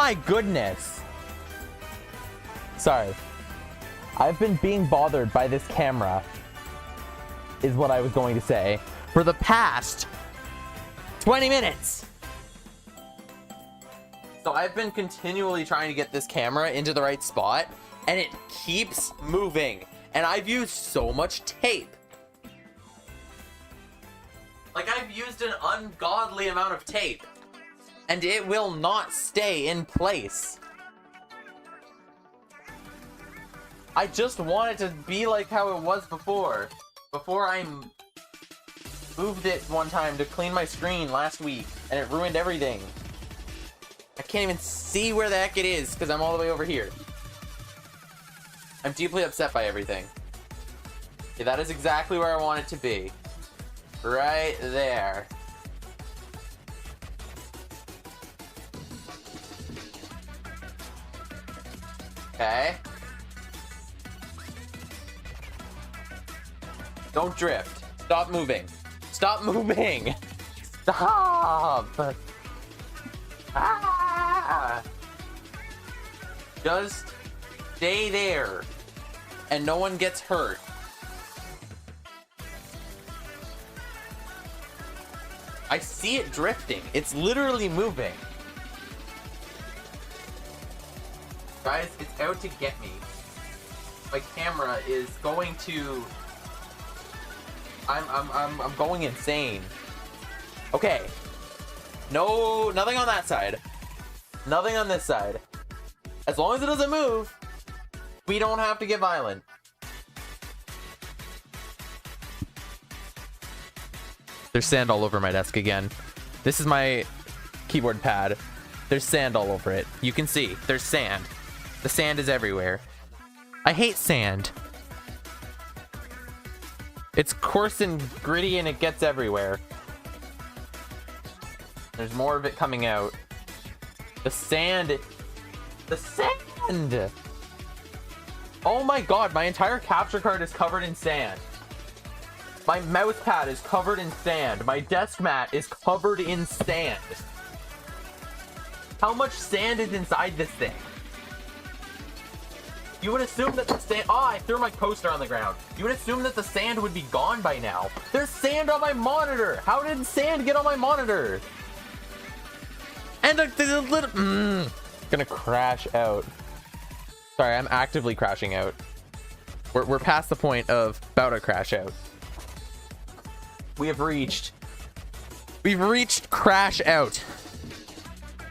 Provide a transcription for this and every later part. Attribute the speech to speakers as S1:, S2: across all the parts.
S1: my goodness. Sorry. I've been being bothered by this camera, is what I was going to say, for the past 20 minutes. So I've been continually trying to get this camera into the right spot, and it keeps moving. And I've used so much tape. Like, I've used an ungodly amount of tape, and it will not stay in place. I just want it to be like how it was before. Before I moved it one time to clean my screen last week, and it ruined everything. I can't even see where the heck it is, because I'm all the way over here. I'm deeply upset by everything. Yeah, that is exactly where I want it to be. Right there. Okay. Don't drift. Stop moving. Stop moving. Stop. Ah. Just stay there. And no one gets hurt. I see it drifting. It's literally moving. Guys, it's out to get me. My camera is going to... I'm going insane. Okay. No, nothing on that side. Nothing on this side. As long as it doesn't move, we don't have to get violent. There's sand all over my desk again. This is my keyboard pad. There's sand all over it. You can see, there's sand. The sand is everywhere. I hate sand. It's coarse and gritty and it gets everywhere. There's more of it coming out. The sand. The sand! Oh my god, my entire capture card is covered in sand. My mouse pad is covered in sand. My desk mat is covered in sand. How much sand is inside this thing? You would assume that the sand... Oh, I threw my coaster on the ground. You would assume that the sand would be gone by now. There's sand on my monitor. How did sand get on my monitor? And the little... Gonna crash out. Sorry, I'm actively crashing out. We're past the point of about to crash out. We've reached crash out.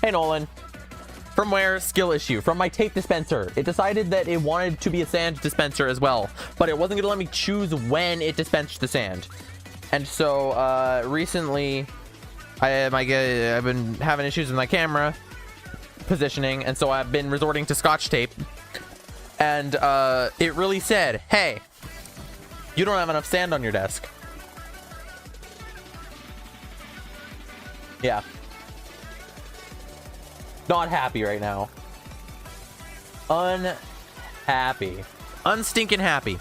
S1: Hey, Nolan. From where? Skill issue. From my tape dispenser. It decided that it wanted to be a sand dispenser as well, but it wasn't gonna let me choose when it dispensed the sand. And so recently I've been having issues with my camera positioning, and so I've been resorting to Scotch tape, and it really said, hey, you don't have enough sand on your desk. Yeah. Not happy right now. Unhappy. Unstinking happy.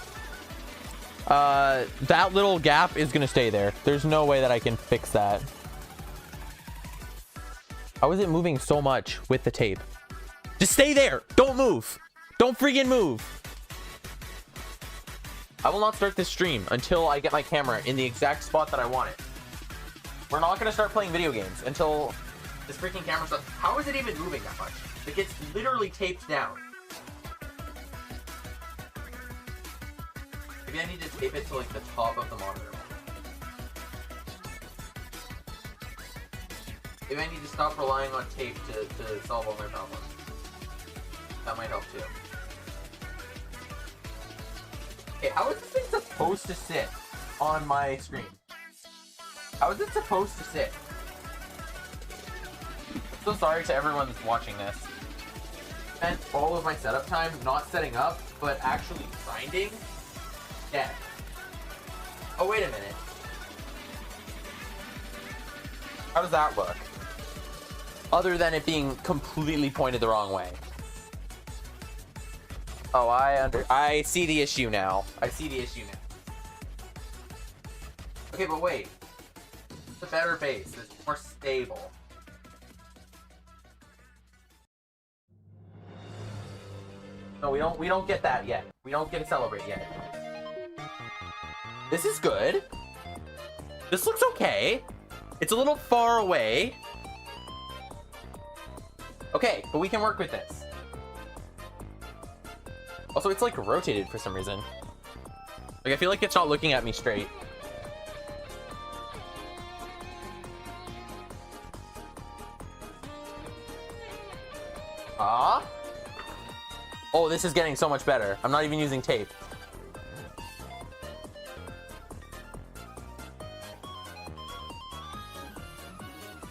S1: That little gap is gonna stay there. There's no way that I can fix that. How is it moving so much with the tape? Just stay there. Don't move. Don't freaking move. I will not start this stream until I get my camera in the exact spot that I want it. We're not gonna start playing video games until this freaking camera stuff. How is it even moving that much? Like, it's literally taped down. Maybe I need to tape it to like the top of the monitor. Maybe I need to stop relying on tape to solve all my problems. That might help too. Okay, how is this thing supposed to sit on my screen? How is it supposed to sit? So sorry to everyone that's watching this. Spent all of my setup time not setting up, but actually grinding. Yeah. Oh, wait a minute. How does that look? Other than it being completely pointed the wrong way. Oh, I see the issue now. I see the issue now. Okay, but wait. It's a better base. It's more stable. No, we don't get that yet. We don't get to celebrate yet. This is good. This looks okay. It's a little far away. Okay, but we can work with this. Also, it's like rotated for some reason. Like, I feel like it's not looking at me straight. Ah. Oh, this is getting so much better. I'm not even using tape.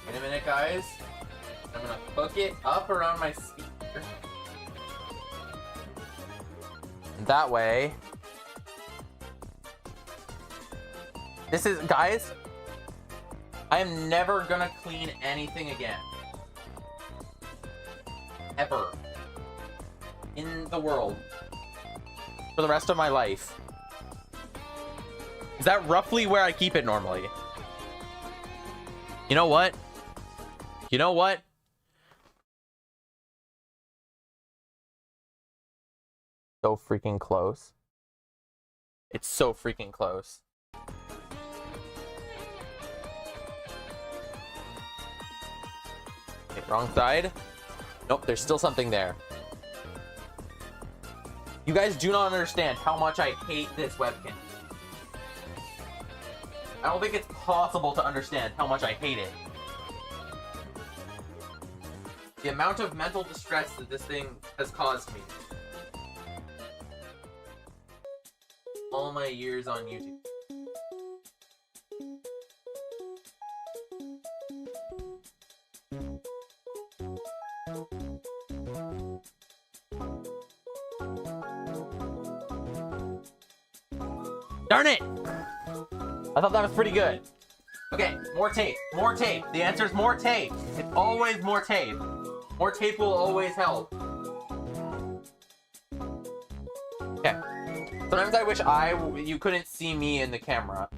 S1: Wait a minute, guys. I'm gonna hook it up around my speaker. And that way. This is, guys, I am never gonna clean anything again. Ever. In the world. For the rest of my life. Is that roughly where I keep it normally? You know what? You know what? So freaking close. It's so freaking close. Okay, wrong side. Nope, there's still something there. You guys do not understand how much I hate this webcam. I don't think it's possible to understand how much I hate it. The amount of mental distress that this thing has caused me. All my years on YouTube. Darn it! I thought that was pretty good. Okay, more tape. More tape. The answer is more tape. It's always more tape. More tape will always help. Okay. Sometimes I wish you couldn't see me in the camera.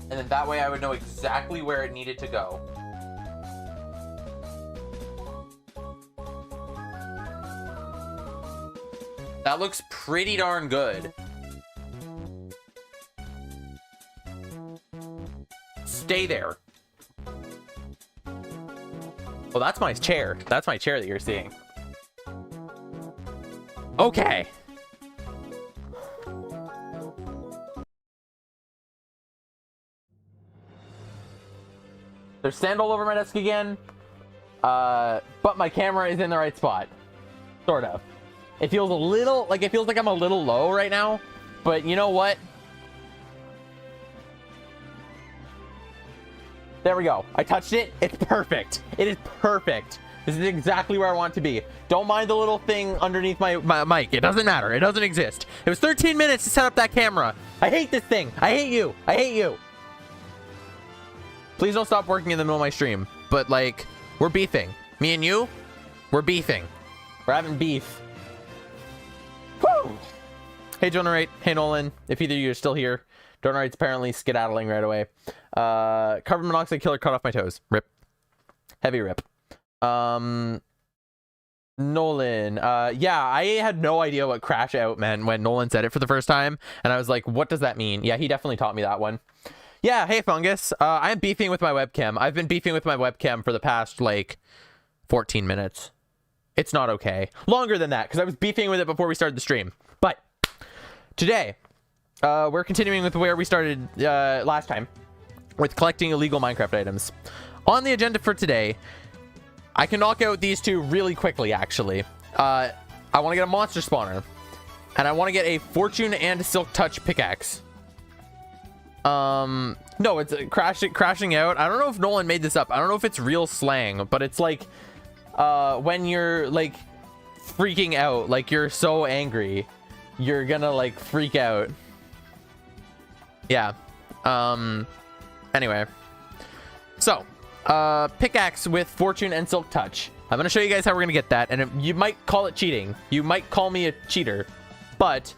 S1: And then that way I would know exactly where it needed to go. That looks pretty darn good. Stay there. Well, that's my chair. That's my chair that you're seeing. Okay. There's sand all over my desk again. But my camera is in the right spot. Sort of. It feels a little, like, it feels like I'm a little low right now. But you know what? There we go. I touched it. It's perfect. It is perfect. This is exactly where I want it to be. Don't mind the little thing underneath my mic. It doesn't matter. It doesn't exist. It was 13 minutes to set up that camera. I hate this thing. I hate you. I hate you. Please don't stop working in the middle of my stream. But, like, we're beefing. Me and you, we're beefing. We're having beef. Woo! Hey, Jonah. Hey, Nolan. If either of you are still here. Donarite's apparently skedaddling right away. Carbon monoxide killer cut off my toes. Rip. Heavy rip. Nolan. Yeah, I had no idea what crash out meant when Nolan said it for the first time. And I was like, what does that mean? Yeah, he definitely taught me that one. Yeah, hey, Fungus. I'm beefing with my webcam. I've been beefing with my webcam for the past, like, 14 minutes. It's not okay. Longer than that, because I was beefing with it before we started the stream. But today... we're continuing with where we started last time with collecting illegal Minecraft items. On the agenda for today, I can knock out these two really quickly, actually. I want to get a monster spawner, and I want to get a fortune and a silk touch pickaxe. No, it's crashing out. I don't know if Nolan made this up. I don't know if it's real slang, but it's like when you're like freaking out, like you're so angry, you're gonna like freak out. Yeah. Anyway. So, pickaxe with fortune and silk touch. I'm going to show you guys how we're going to get that. And you might call it cheating. You might call me a cheater. But,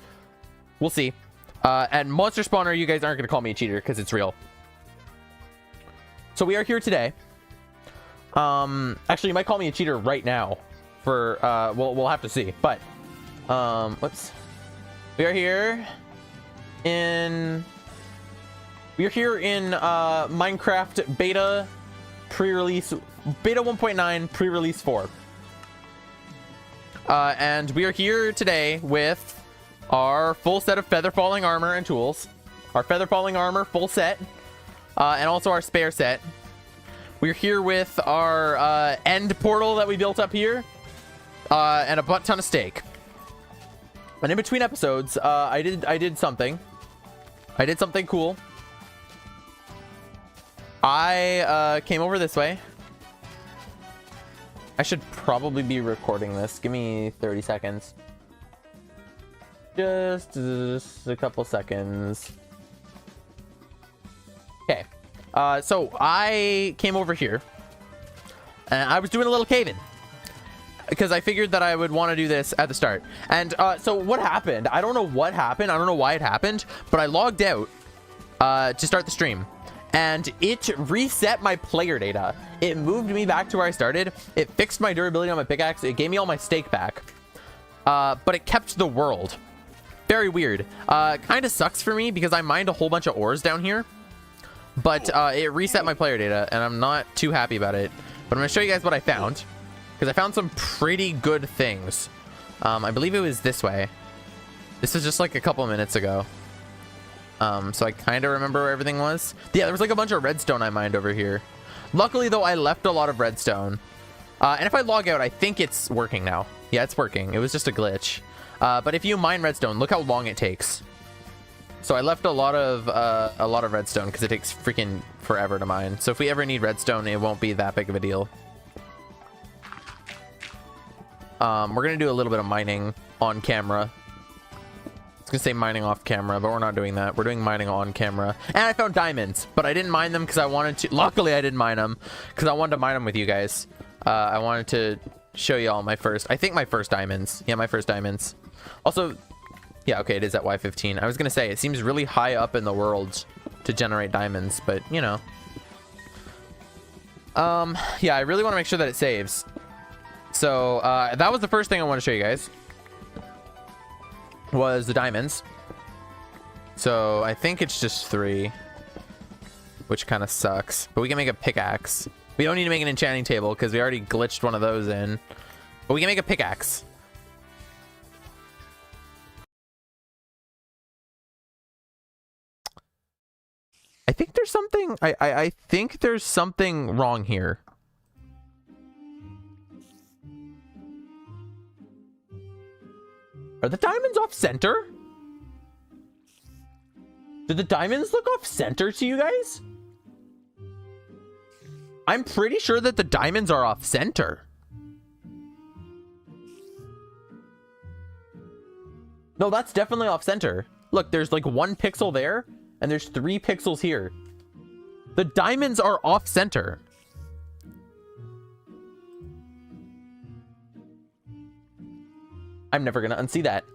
S1: we'll see. And monster spawner, you guys aren't going to call me a cheater because it's real. So, we are here today. Actually, you might call me a cheater right now. for we'll have to see. But whoops. We are here in Minecraft beta pre-release, beta 1.9 pre-release 4. And we are here today with our full set of feather falling armor and tools, our feather falling armor full set, and also our spare set. We're here with our end portal that we built up here, and a butt ton of steak. And in between episodes, I did something cool. I came over this way. I should probably be recording this. Give me 30 seconds. Just a couple seconds. Okay. So I came over here and I was doing a little cave-in because I figured that I would want to do this at the start. And so what happened? I don't know what happened. I don't know why it happened, but I logged out to start the stream. And it reset my player data. It moved me back to where I started. It fixed my durability on my pickaxe. It gave me all my steak back. But it kept the world. Very weird. Kind of sucks for me because I mined a whole bunch of ores down here. But it reset my player data, and I'm not too happy about it. But I'm going to show you guys what I found. Because I found some pretty good things. I believe it was this way. This was just like a couple minutes ago. So I kind of remember where everything was. Yeah, there was like a bunch of redstone I mined over here. Luckily, though, I left a lot of redstone. And if I log out, I think it's working now. Yeah, it's working. It was just a glitch. But if you mine redstone, look how long it takes. So I left a lot of redstone because it takes freaking forever to mine. So if we ever need redstone, it won't be that big of a deal. We're going to do a little bit of mining on camera. I was gonna say mining off camera, but we're not doing that. We're doing mining on camera. And I found diamonds, but I didn't mine them because I wanted to. Luckily, I didn't mine them because I wanted to mine them with you guys. I wanted to show you all my first diamonds. Yeah, my first diamonds. Also, yeah, okay, it is at Y15. I was gonna say it seems really high up in the world to generate diamonds, but you know. Yeah, I really want to make sure that it saves. So that was the first thing I want to show you guys. Was the diamonds. So I think it's just 3, which kind of sucks, but we can make a pickaxe. We don't need to make an enchanting table because we already glitched one of those in, but we can make a pickaxe. I think there's something I think there's something wrong here. Are the diamonds off center? Do the diamonds look off center to you guys? I'm pretty sure that the diamonds are off center. No, that's definitely off center. Look, there's like 1 pixel there and there's 3 pixels here. The diamonds are off center. I'm never gonna unsee that.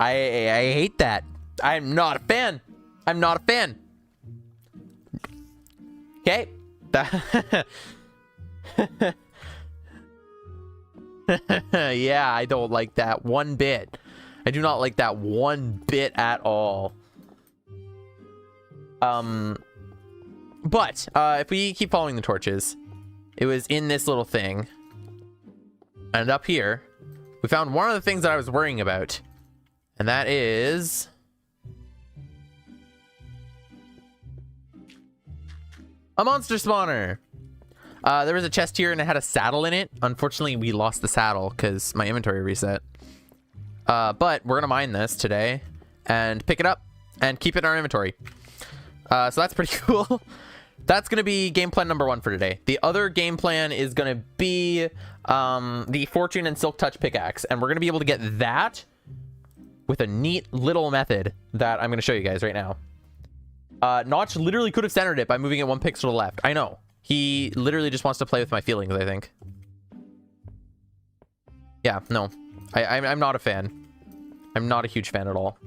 S1: I hate that. I'm not a fan. I'm not a fan. Okay. Yeah, I don't like that one bit. I do not like that one bit at all. But if we keep following the torches, it was in this little thing. And up here, we found one of the things that I was worrying about, and that is a monster spawner. There was a chest here and it had a saddle in it. Unfortunately, we lost the saddle because my inventory reset. But we're gonna mine this today and pick it up and keep it in our inventory. So that's pretty cool. That's gonna be game plan number 1 for today. The other game plan is gonna be the Fortune and Silk Touch pickaxe, and we're gonna be able to get that with a neat little method that I'm gonna show you guys right now. Notch literally could have centered it by moving it 1 pixel to the left. I know, he literally just wants to play with my feelings, I think. Yeah, no, I'm not a fan. I'm not a huge fan at all.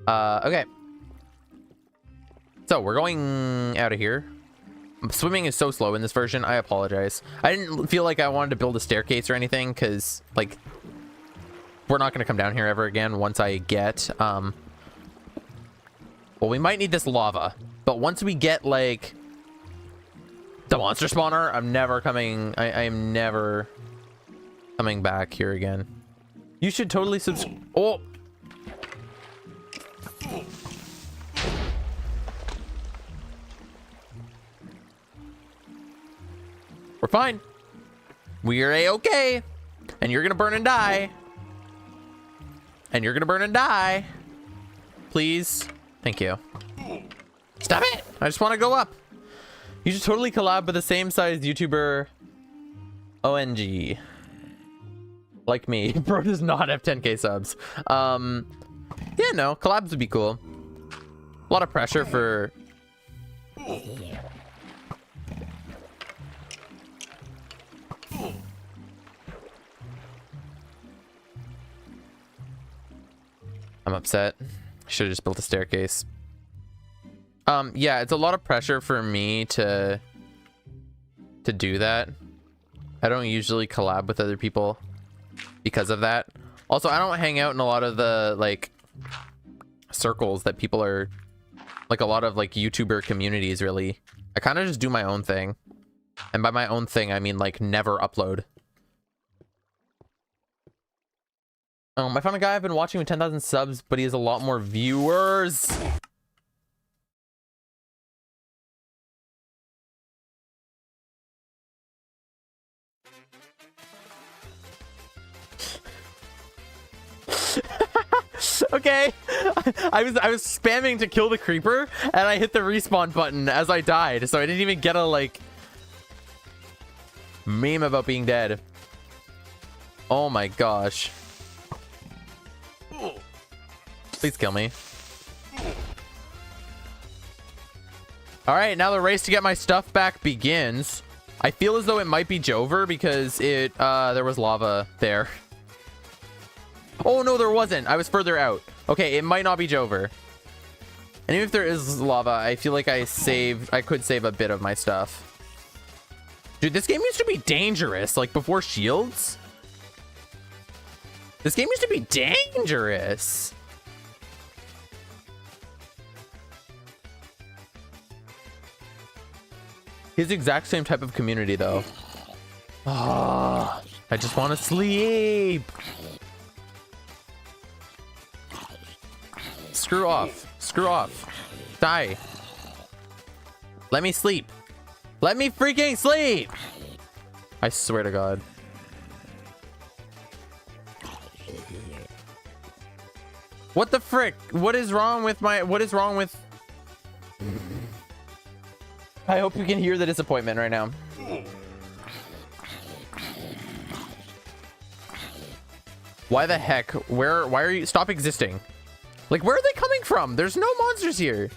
S1: Okay. So we're going out of here. Swimming is so slow in this version. I apologize. I didn't feel like I wanted to build a staircase or anything because, like, we're not going to come down here ever again once I get, well, we might need this lava, but once we get, like, the monster spawner, I'm never coming, I am never coming back here again. You should totally oh! We're fine. We are a-okay. And you're gonna burn and die. And you're gonna burn and die. Please. Thank you. Stop it! I just want to go up. You should totally collab with the same size YouTuber. ONG. Like me. Bro does not have 10k subs. Yeah, no. Collabs would be cool. A lot of pressure for... I'm upset. Should have just built a staircase. Yeah, it's a lot of pressure for me to do that. I don't usually collab with other people because of that. Also, I don't hang out in a lot of the, like, circles that people are, like, a lot of, like, YouTuber communities, really. I kind of just do my own thing. And by my own thing, I mean, like, never upload. I found a guy I've been watching with 10,000 subs, but he has a lot more viewers. Okay. I was spamming to kill the creeper, and I hit the respawn button as I died, so I didn't even get a, like, meme about being dead. Oh my gosh. Please kill me. All right, now the race to get my stuff back begins. I feel as though it might be Jover because it there was lava there. Oh no, there wasn't. I was further out. Okay, it might not be Jover. And even if there is lava, I feel like I could save a bit of my stuff. Dude, this game used to be dangerous, like before shields. This game used to be dangerous. His exact same type of community, though. Ah, oh, I just want to sleep. Screw off. Screw off. Die. Let me sleep. Let me freaking sleep. I swear to God. What the frick? What is wrong with my... What is wrong with... I hope you can hear the disappointment right now. Why the heck? Why are you... Stop existing. Like, where are they coming from? There's no monsters here.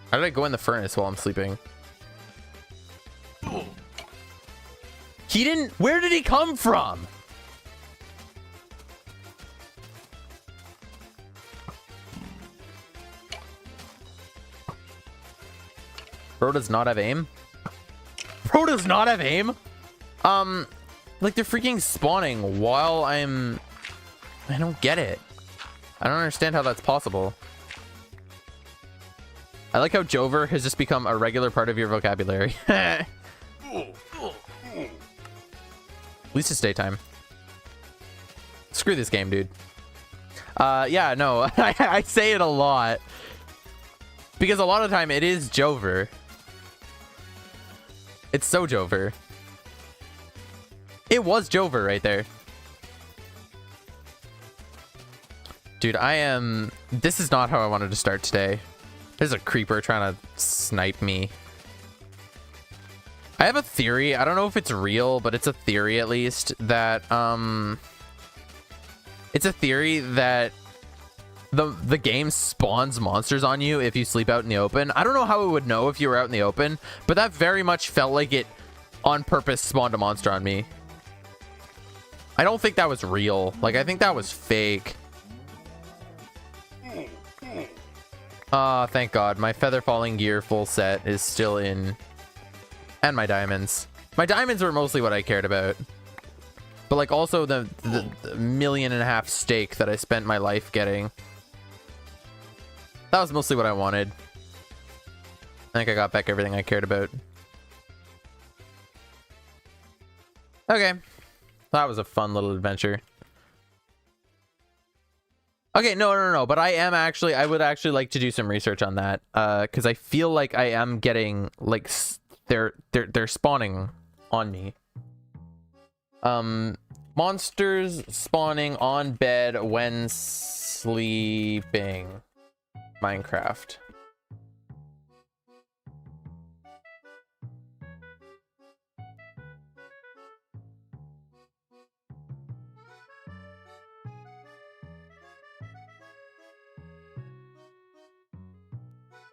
S1: How did I go in the furnace while I'm sleeping? He didn't... Where did he come from? Bro does not have aim? Bro does not have aim? Like, they're freaking spawning while I'm... I don't get it. I don't understand how that's possible. I like how Jover has just become a regular part of your vocabulary. At least it's daytime. Screw this game, dude. Yeah, no, I say it a lot. Because a lot of the time it is Jover. It's so Jover. It was Jover right there. Dude, this is not how I wanted to start today. There's a creeper trying to snipe me. I have a theory. I don't know if it's real, but it's a theory at least that, it's a theory that the game spawns monsters on you if you sleep out in the open. I don't know how it would know if you were out in the open, but that very much felt like it on purpose spawned a monster on me. I don't think that was real. Like, I think that was fake. Ah, thank God. My feather falling gear full set is still in. And my diamonds. My diamonds were mostly what I cared about. But like also the 1.5 million steak that I spent my life getting. That was mostly what I wanted. I think I got back everything I cared about. Okay. That was a fun little adventure. Okay, no. But I would actually like to do some research on that. Because I feel like I am getting, like, they're spawning on me. Monsters spawning on bed when sleeping. Minecraft.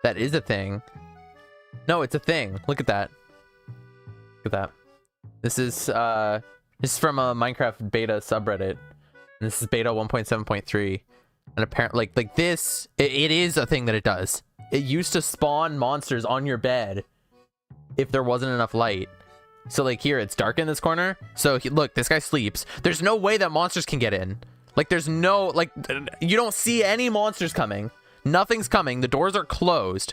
S1: That is a thing. No, it's a thing. Look at that. Look at that. This is from a Minecraft beta subreddit. And this is beta 1.7.3. And apparently like this, it is a thing that it does. It used to spawn monsters on your bed if there wasn't enough light. So like here, it's dark in this corner. So look, this guy sleeps. There's no way that monsters can get in. Like there's no, like, you don't see any monsters coming. Nothing's coming. The doors are closed.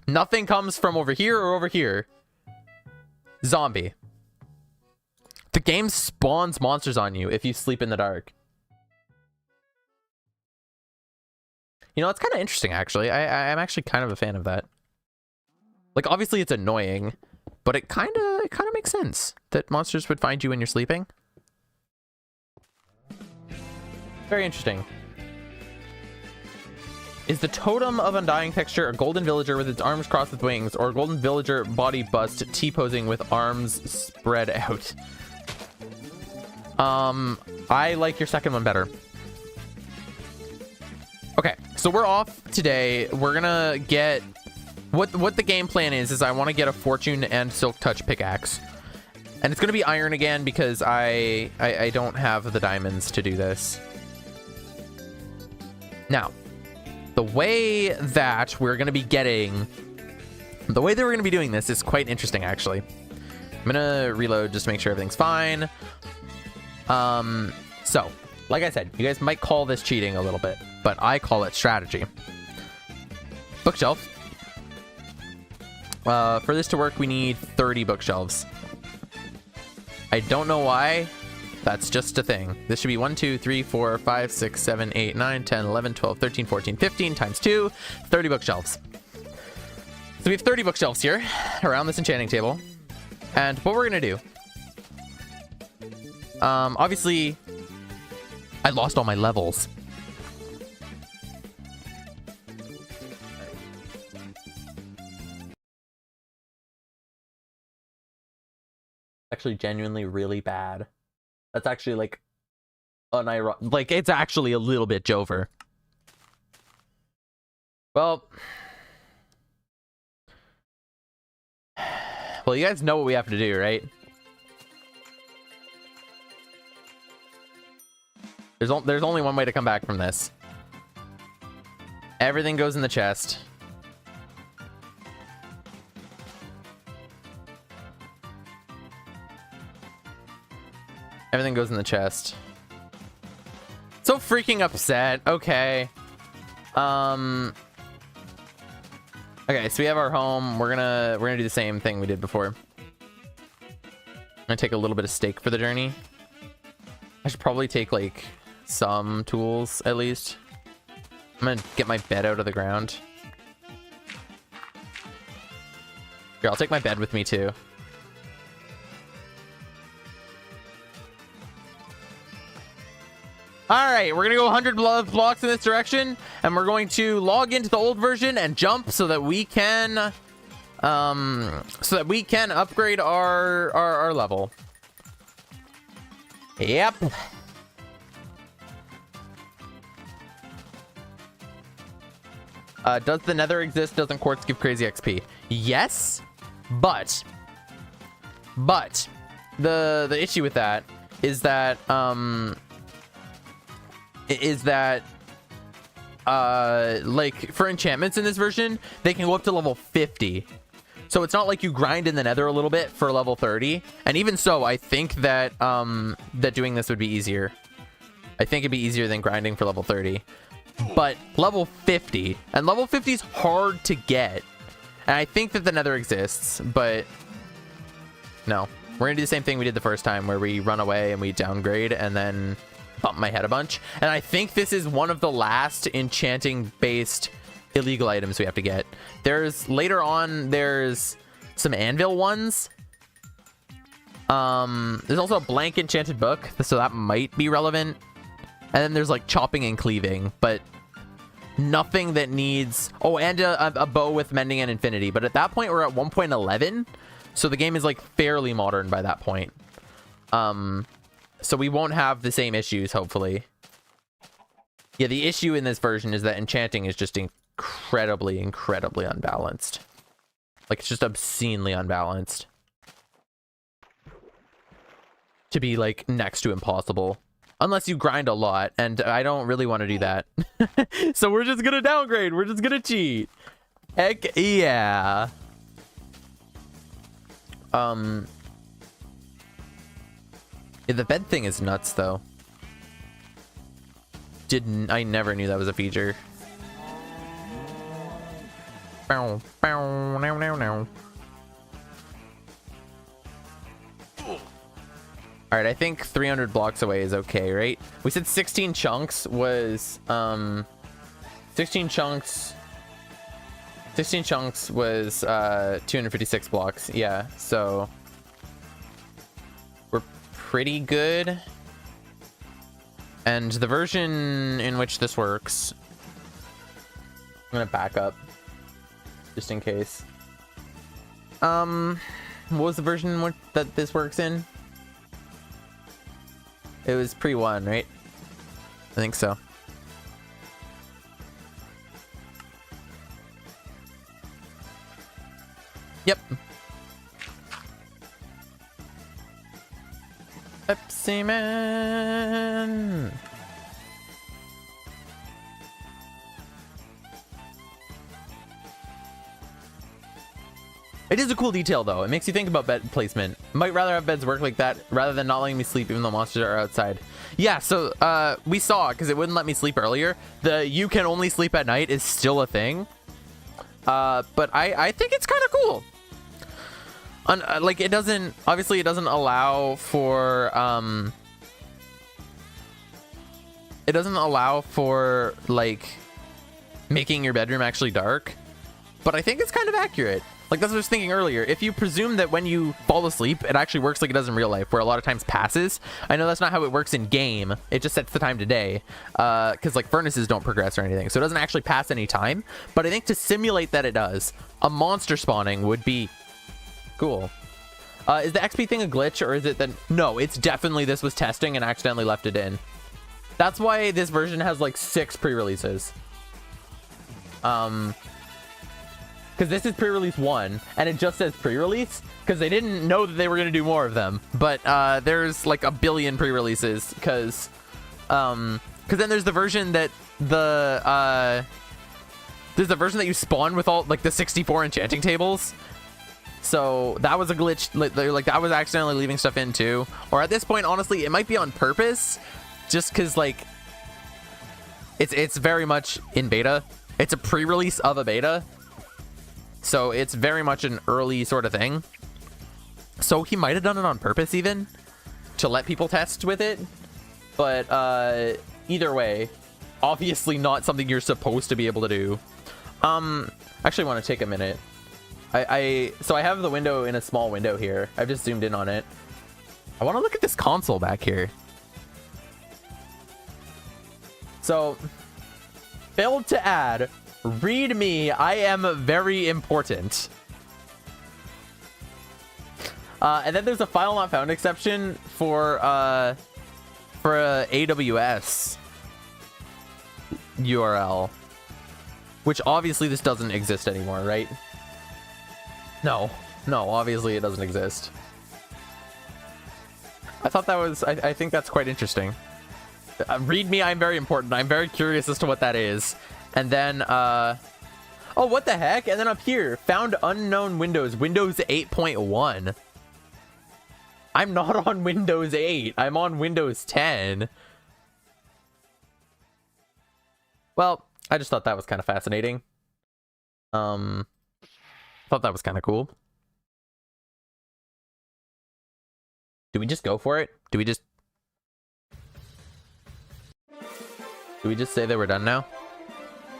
S1: Nothing comes from over here or over here. Zombie. The game spawns monsters on you if you sleep in the dark. You know, it's kind of interesting, actually. I'm actually kind of a fan of that. Like, obviously it's annoying, but it kind of makes sense that monsters would find you when you're sleeping. Very interesting. Is the totem of undying texture a golden villager with its arms crossed with wings, or a golden villager body bust T-posing with arms spread out? I like your second one better. Okay, so we're off today. We're gonna get what the game plan is I want to get a fortune and silk touch pickaxe, and it's gonna be iron again because I don't have the diamonds to do this. Now, the way that we're going to be doing this is quite interesting, actually. I'm going to reload just to make sure everything's fine. So, like I said, you guys might call this cheating a little bit, but I call it strategy. Bookshelf. For this to work, we need 30 bookshelves. I don't know why. That's just a thing. This should be 1, 2, 3, 4, 5, 6, 7, 8, 9, 10, 11, 12, 13, 14, 15 times 2, 30 bookshelves. So we have 30 bookshelves here around this enchanting table. And what we're going to do. Obviously, I lost all my levels. Actually, genuinely really bad. That's actually like unironic. Like, it's actually a little bit Jover. Well, you guys know what we have to do, right? There's only one way to come back from this. Everything goes in the chest. Everything goes in the chest. So freaking upset. Okay. Okay, so we have our home. We're gonna do the same thing we did before. I'm gonna take a little bit of steak for the journey. I should probably take like some tools at least. I'm gonna get my bed out of the ground. Here, I'll take my bed with me too. All right, we're gonna go 100 blocks in this direction, and we're going to log into the old version and jump so that we can, upgrade our level. Yep. Does the Nether exist? Doesn't quartz give crazy XP? Yes, but the issue with that is that like for enchantments in this version, they can go up to level 50. So it's not like you grind in the nether a little bit for level 30. And even so, I think that that doing this would be easier. I think it'd be easier than grinding for level 30. But level 50, and level 50 is hard to get. And I think that the nether exists, but no. We're gonna do the same thing we did the first time, where we run away and we downgrade and then bump my head a bunch. And I think this is one of the last enchanting based illegal items we have to get. There's later on, there's some anvil ones. There's also a blank enchanted book, so that might be relevant. And then there's like chopping and cleaving, but nothing that needs... Oh, and a bow with mending and infinity. But at that point, we're at 1.11. So the game is like fairly modern by that point. So we won't have the same issues, hopefully. Yeah, the issue in this version is that enchanting is just incredibly unbalanced. Like, it's just obscenely unbalanced. To be like next to impossible. Unless you grind a lot, and I don't really want to do that. So we're just gonna downgrade. We're just gonna cheat. Heck yeah. Yeah, the bed thing is nuts, though. I never knew that was a feature. Bow, bow, now, now, now. All right, I think 300 blocks away is okay, right? We said 16 chunks was 16 chunks was 256 blocks. Yeah, so we're pretty good. And the version in which this works, I'm gonna back up just in case. What was the version that this works in? It was pre-1, right? I think so. Yep. Pepsi Man. It is a cool detail, though. It makes you think about bed placement. Might rather have beds work like that rather than not letting me sleep even though monsters are outside. Yeah, so we saw, because it wouldn't let me sleep earlier, the you can only sleep at night is still a thing. But I think it's kind of cool. Like, it doesn't... Obviously, it doesn't allow for... It doesn't allow for, like, making your bedroom actually dark. But I think it's kind of accurate. Like, that's what I was thinking earlier. If you presume that when you fall asleep, it actually works like it does in real life, where a lot of times passes. I know that's not how it works in game. It just sets the time to day. Because, like, furnaces don't progress or anything. So it doesn't actually pass any time. But I think to simulate that it does, a monster spawning would be cool. Is the XP thing a glitch, or is it that... No, it's definitely this was testing and accidentally left it in. That's why this version has, like, 6 pre-releases. Because this is pre-release 1, and it just says pre-release, because they didn't know that they were going to do more of them. But there's like a billion pre-releases, because then there's the version that there's the version that you spawn with all like the 64 enchanting tables. So that was a glitch. Like that was accidentally leaving stuff in too. Or at this point, honestly, it might be on purpose, just because like it's very much in beta. It's a pre-release of a beta. So it's very much an early sort of thing. So he might have done it on purpose even to let people test with it. But either way, obviously not something you're supposed to be able to do. Actually want to take a minute. So I have the window in a small window here. I've just zoomed in on it. I want to look at this console back here. So failed to add. Read me, I am very important. And then there's a file not found exception for a AWS URL, which obviously this doesn't exist anymore, right? No, obviously it doesn't exist. I thought that was, I think that's quite interesting. Read me, I'm very important. I'm very curious as to what that is. And then, oh, what the heck? And then up here, found unknown Windows, Windows 8.1. I'm not on Windows 8. I'm on Windows 10. Well, I just thought that was kind of fascinating. Thought that was kind of cool. Do we just go for it? Do we just say that we're done now?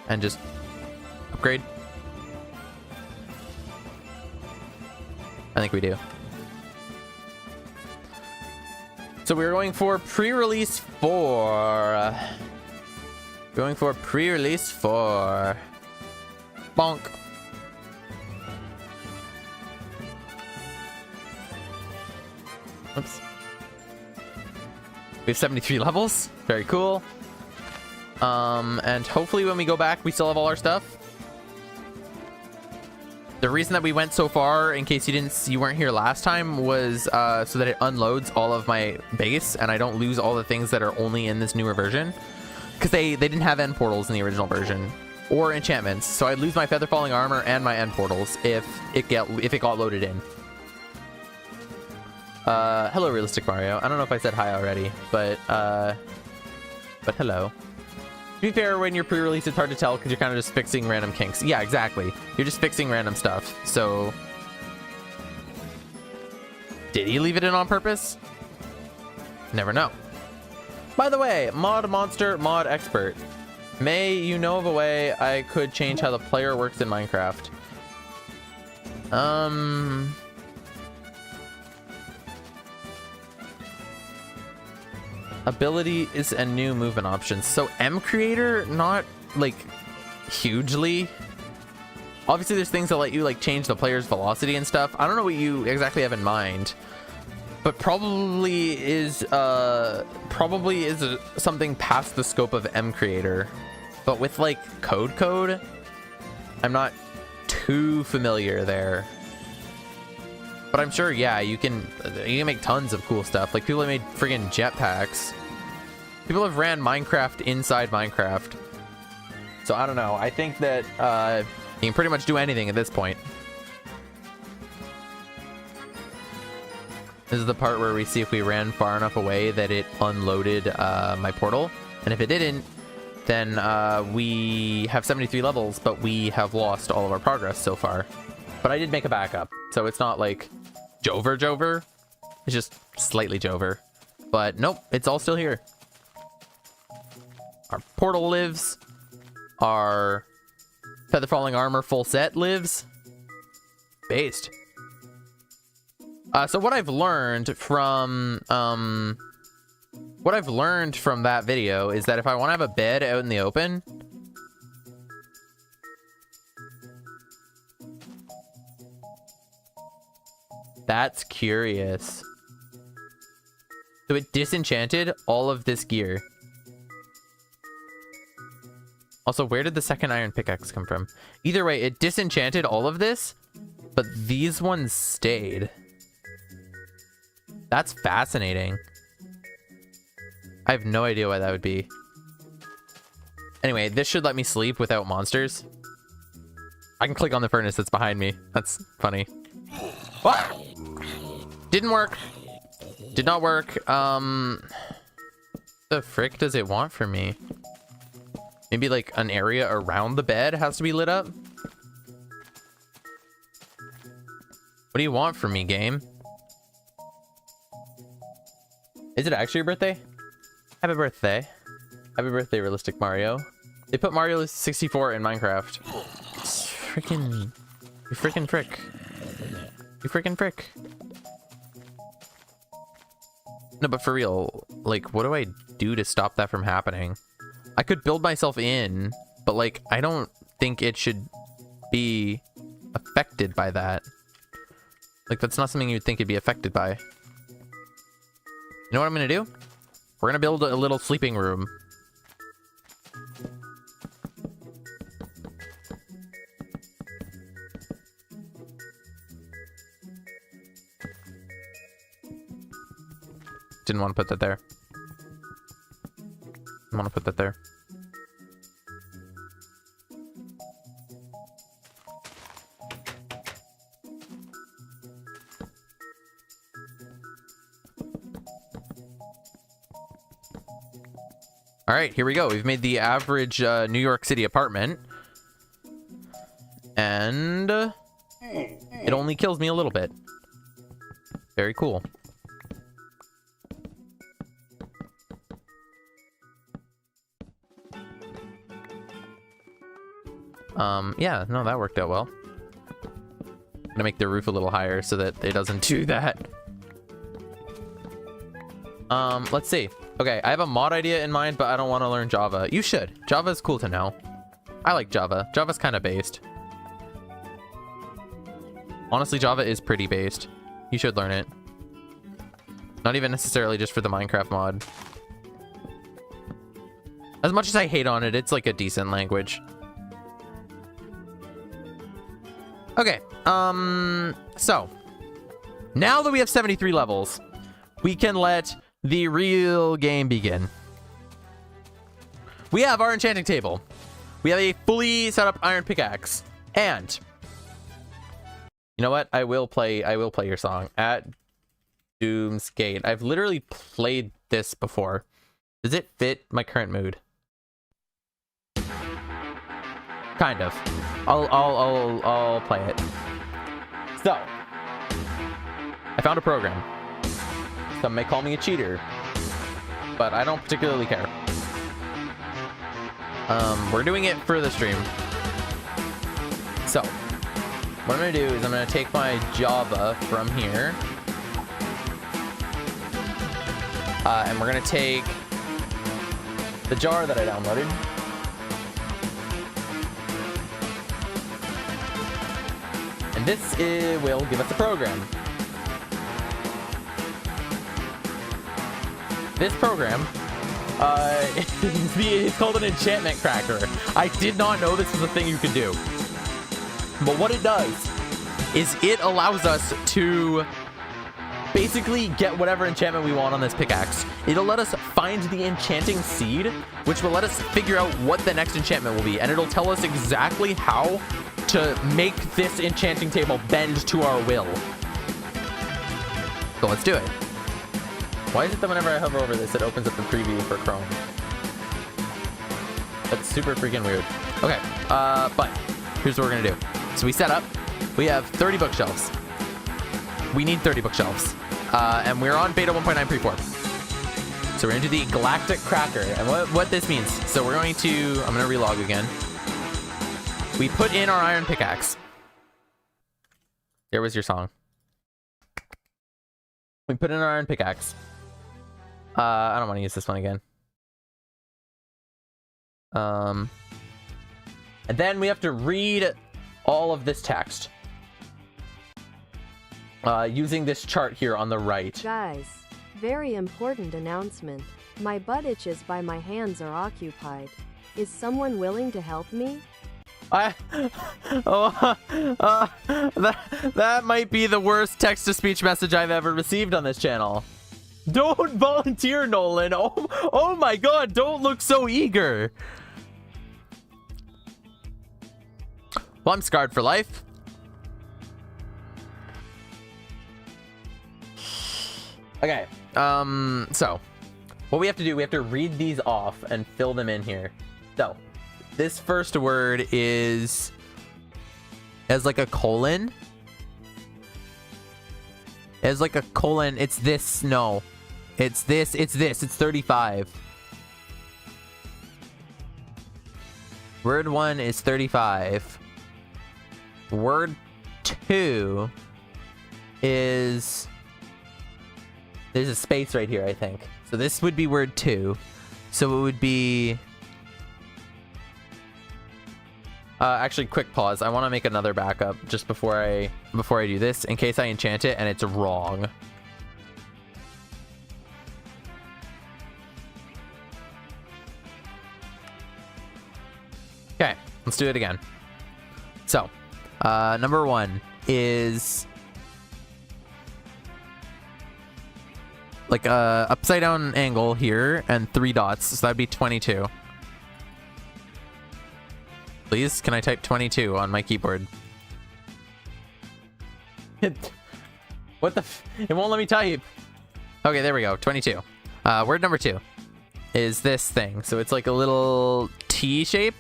S1: And just upgrade? I think we do. So we're going for pre-release 4. Going for pre-release 4. Bonk. Oops. We have 73 levels. Very cool. And hopefully when we go back, we still have all our stuff. The reason that we went so far, in case you weren't here last time, was so that it unloads all of my base and I don't lose all the things that are only in this newer version. Because they didn't have end portals in the original version. Or enchantments. So I'd lose my feather falling armor and my end portals if it got loaded in. Hello, Realistic Mario. I don't know if I said hi already, but hello. To be fair, when you're pre-release, it's hard to tell because you're kind of just fixing random kinks. Yeah, exactly. You're just fixing random stuff. So, did he leave it in on purpose? Never know. By the way, ModMonster, mod expert. May you know of a way I could change how the player works in Minecraft? Abilities and new movement options. So M creator, not like hugely. Obviously there's things that let you like change the player's velocity and stuff. I don't know what you exactly have in mind, but probably is something past the scope of M creator. But with like code, I'm not too familiar there. But I'm sure, yeah, you can make tons of cool stuff. Like people have made friggin' jetpacks. People have ran Minecraft inside Minecraft. So I don't know. I think that you can pretty much do anything at this point. This is the part where we see if we ran far enough away that it unloaded my portal. And if it didn't, then we have 73 levels, but we have lost all of our progress so far. But I did make a backup, so it's not like Jover. It's just slightly Jover. But nope, it's all still here. Our portal lives. Our feather falling armor full set lives. Based. So what I've learned from that video is that if I want to have a bed out in the open, that's curious. So it disenchanted all of this gear. Also, where did the second iron pickaxe come from? Either way, it disenchanted all of this, but these ones stayed. That's fascinating. I have no idea why that would be. Anyway, this should let me sleep without monsters. I can click on the furnace that's behind me. That's funny. What? Didn't work. Did not work. The frick does it want from me? Maybe like an area around the bed has to be lit up? What do you want from me, game? Is it actually your birthday? Happy birthday. Happy birthday, Realistic Mario. They put Mario 64 in Minecraft. Freaking... You freaking frick. You freaking frick. No, but for real, like, what do I do to stop that from happening? I could build myself in, but like, I don't think it should be affected by that. Like, that's not something you'd think it'd be affected by. You know what I'm gonna do? We're gonna build a little sleeping room. Didn't want to put that there. want to put that there. All right, here we go. We've made the average New York City apartment. And it only kills me a little bit. Very cool. Yeah, no, that worked out well. I'm gonna make the roof a little higher so that it doesn't do that. Let's see. Okay, I have a mod idea in mind, but I don't want to learn Java. You should. Java is cool to know. I like Java. Java's kind of based. Honestly, Java is pretty based. You should learn it. Not even necessarily just for the Minecraft mod. As much as I hate on it, it's like a decent language. Okay, so now that we have 73 levels, we can let the real game begin. We have our enchanting table. We have a fully set up iron pickaxe. And you know what? I will play your song at Doom's Gate. I've literally played this before. Does it fit my current mood? Kind of. I'll play it. So, I found a program. Some may call me a cheater, but I don't particularly care. We're doing it for the stream. So, what I'm gonna do is I'm gonna take my Java from here. And we're gonna take the jar that I downloaded. And this will give us a program. This program, it's called an enchantment cracker. I did not know this was a thing you could do. But what it does is it allows us to basically get whatever enchantment we want on this pickaxe. It'll let us find the enchanting seed, which will let us figure out what the next enchantment will be. And it'll tell us exactly how to make this enchanting table bend to our will. So let's do it. Why is it that whenever I hover over this, it opens up the preview for Chrome? That's super freaking weird. Okay, but here's what we're gonna do. So we set up, we have 30 bookshelves. We need 30 bookshelves. And we're on beta 1.9 pre-4. So we're into the Galactic Cracker. And what this means, so we're going to, I'm gonna relog again. We put in our iron pickaxe. There was your song. We put in our iron pickaxe. I don't want to use this one again. And then we have to read all of this text. Using this chart here on the right.
S2: Guys, very important announcement. My butt itches by my hands are occupied. Is someone willing to help me?
S1: That might be the worst text-to-speech message I've ever received on this channel. Don't volunteer, Nolan. Oh my god, don't look so eager. Well, I'm scarred for life. Okay, so what we have to do, we have to read these off and fill them in here. So this first word is as like a colon. As like a colon. It's this. No, it's this. It's this. It's 35. Word 1 is 35. Word 2 is, there's a space right here, I think. So this would be word 2. So it would be, actually, quick pause. I want to make another backup just before I do this, in case I enchant it and it's wrong. Okay, let's do it again. So, number 1 is like a upside down angle here and 3 dots. So that'd be 22. Please, can I type 22 on my keyboard? What the it won't let me type. Okay, there we go. 22. Word number 2 is this thing. So it's like a little T shape.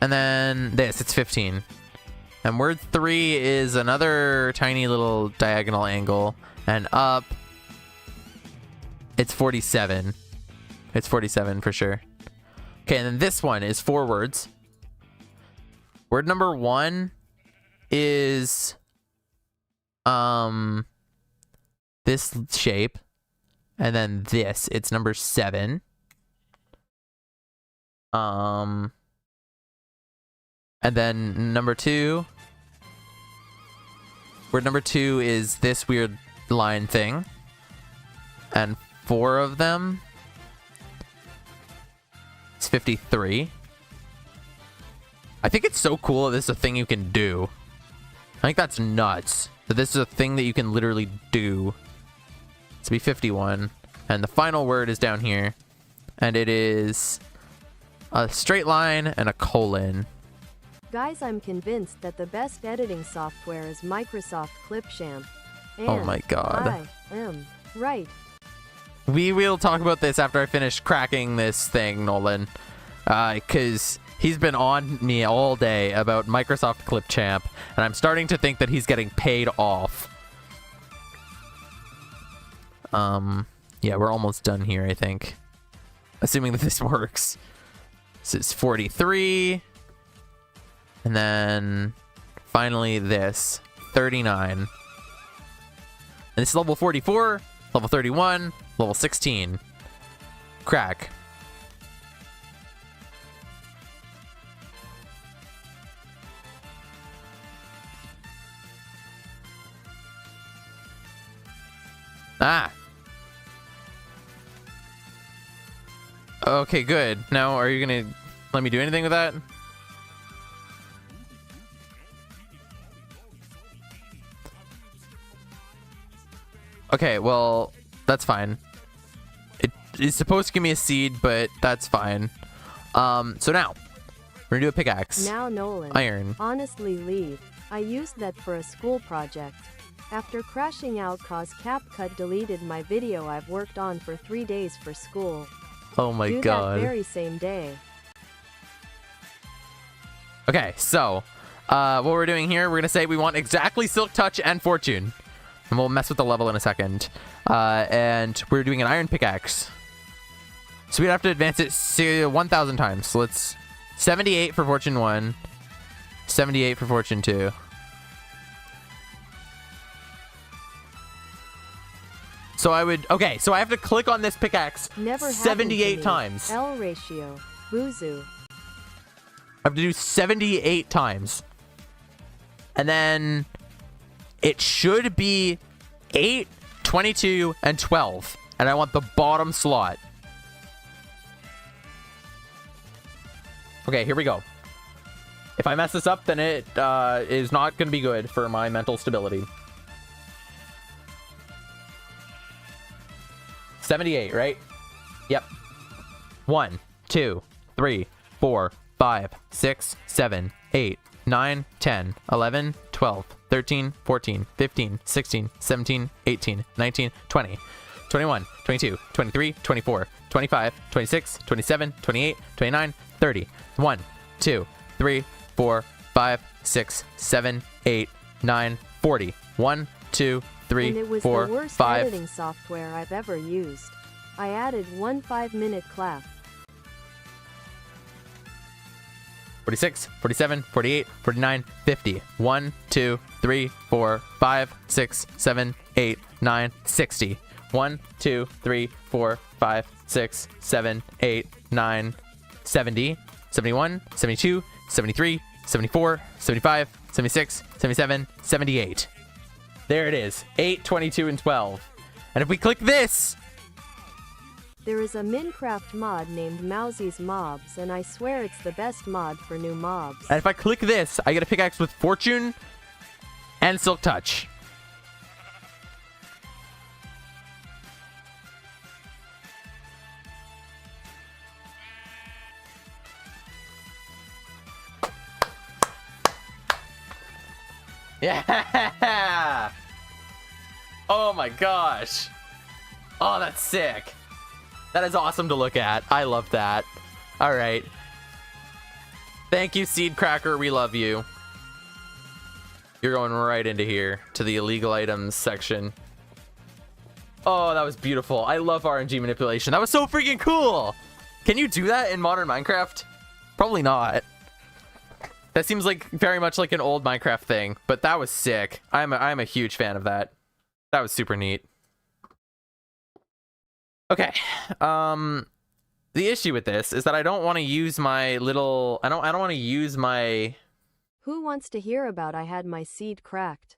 S1: And then this, it's 15. And word 3 is another tiny little diagonal angle. And up, it's 47. It's 47 for sure. Okay, and then this one is 4 words. Word number 1 is this shape. And then this, it's number 7. And then number 2. Word number 2 is this weird line thing. And 4 of them. It's 53. I think it's so cool that this is a thing you can do. I think that's nuts. That this is a thing that you can literally do. It's be 51. And the final word is down here. And it is a straight line and a colon.
S2: Guys, I'm convinced that the best editing software is Microsoft Clipchamp. And
S1: oh my god.
S2: I am right.
S1: We will talk about this after I finish cracking this thing, Nolan. Because he's been on me all day about Microsoft Clipchamp, and I'm starting to think that he's getting paid off. Yeah, we're almost done here, I think. Assuming that this works. This is 43. And then finally this, 39. And this is level 44, level 31, level 16. Crack. Ah. Okay, good. Now, are you gonna let me do anything with that? Okay, well, that's fine. It is supposed to give me a seed, but that's fine. So now, we're gonna do a pickaxe.
S2: Now, Nolan.
S1: Iron.
S2: Honestly, leave. I used that for a school project. After crashing out cause CapCut deleted my video I've worked on for 3 days for school.
S1: Oh my
S2: Do
S1: god.
S2: that very same day.
S1: Okay, so, what we're doing here, we're gonna say we want exactly Silk Touch and Fortune. And we'll mess with the level in a second. And we're doing an iron pickaxe. So we'd have to advance it 1,000 times. So let's 78 for Fortune 1. 78 for Fortune 2. So I would... Okay, so I have to click on this pickaxe
S2: Never
S1: 78 times.
S2: L ratio. Boozoo.
S1: I have to do 78 times. And then... It should be 8, 22, and 12. And I want the bottom slot. Okay, here we go. If I mess this up, then it is not going to be good for my mental stability. 78, right? Yep. 1, 2, 3, 4, 5, 6, 7, 8, 9, 10, 11, 12, 13, 14, 15, 16, 17, 18, 19, 20, 21, 22, 23, 24, 25, 26, 27, 28, 29, 30. 1, 2, 3, 4, 5, 6, 7, 8, 9, 40. 1, 2, 3,
S2: and it was
S1: 4,
S2: the worst
S1: 5.
S2: editing software I've ever used. I added one 5-minute clap.
S1: 46, 47, 48, 49, 50. 1, 2, 3, 4, 5, 6, 7, 8, 9, 60. 1, 2, 3, 4, 5, 6, 7, 8, 9, 70, 71, 72, 73, 74, 75, 76, 77, 78. There it is. 8, 22, and 12. And if we click this...
S2: There is a Minecraft mod named Mousie's Mobs, and I swear it's the best mod for new mobs.
S1: And if I click this, I get a pickaxe with Fortune and Silk Touch. Yeah. Oh my gosh. Oh, that's sick. That is awesome to look at. I love that. All right. Thank you, Seed Cracker. We love you. You're going right into here to the illegal items section. Oh, that was beautiful. I love RNG manipulation. That was so freaking cool. Can you do that in modern Minecraft? Probably not. That seems like very much like an old Minecraft thing, but that was sick. I'm a huge fan of that. That was super neat. Okay. The issue with this is that I don't want to use my little... I don't want to use my...
S2: Who wants to hear about I had my seed cracked?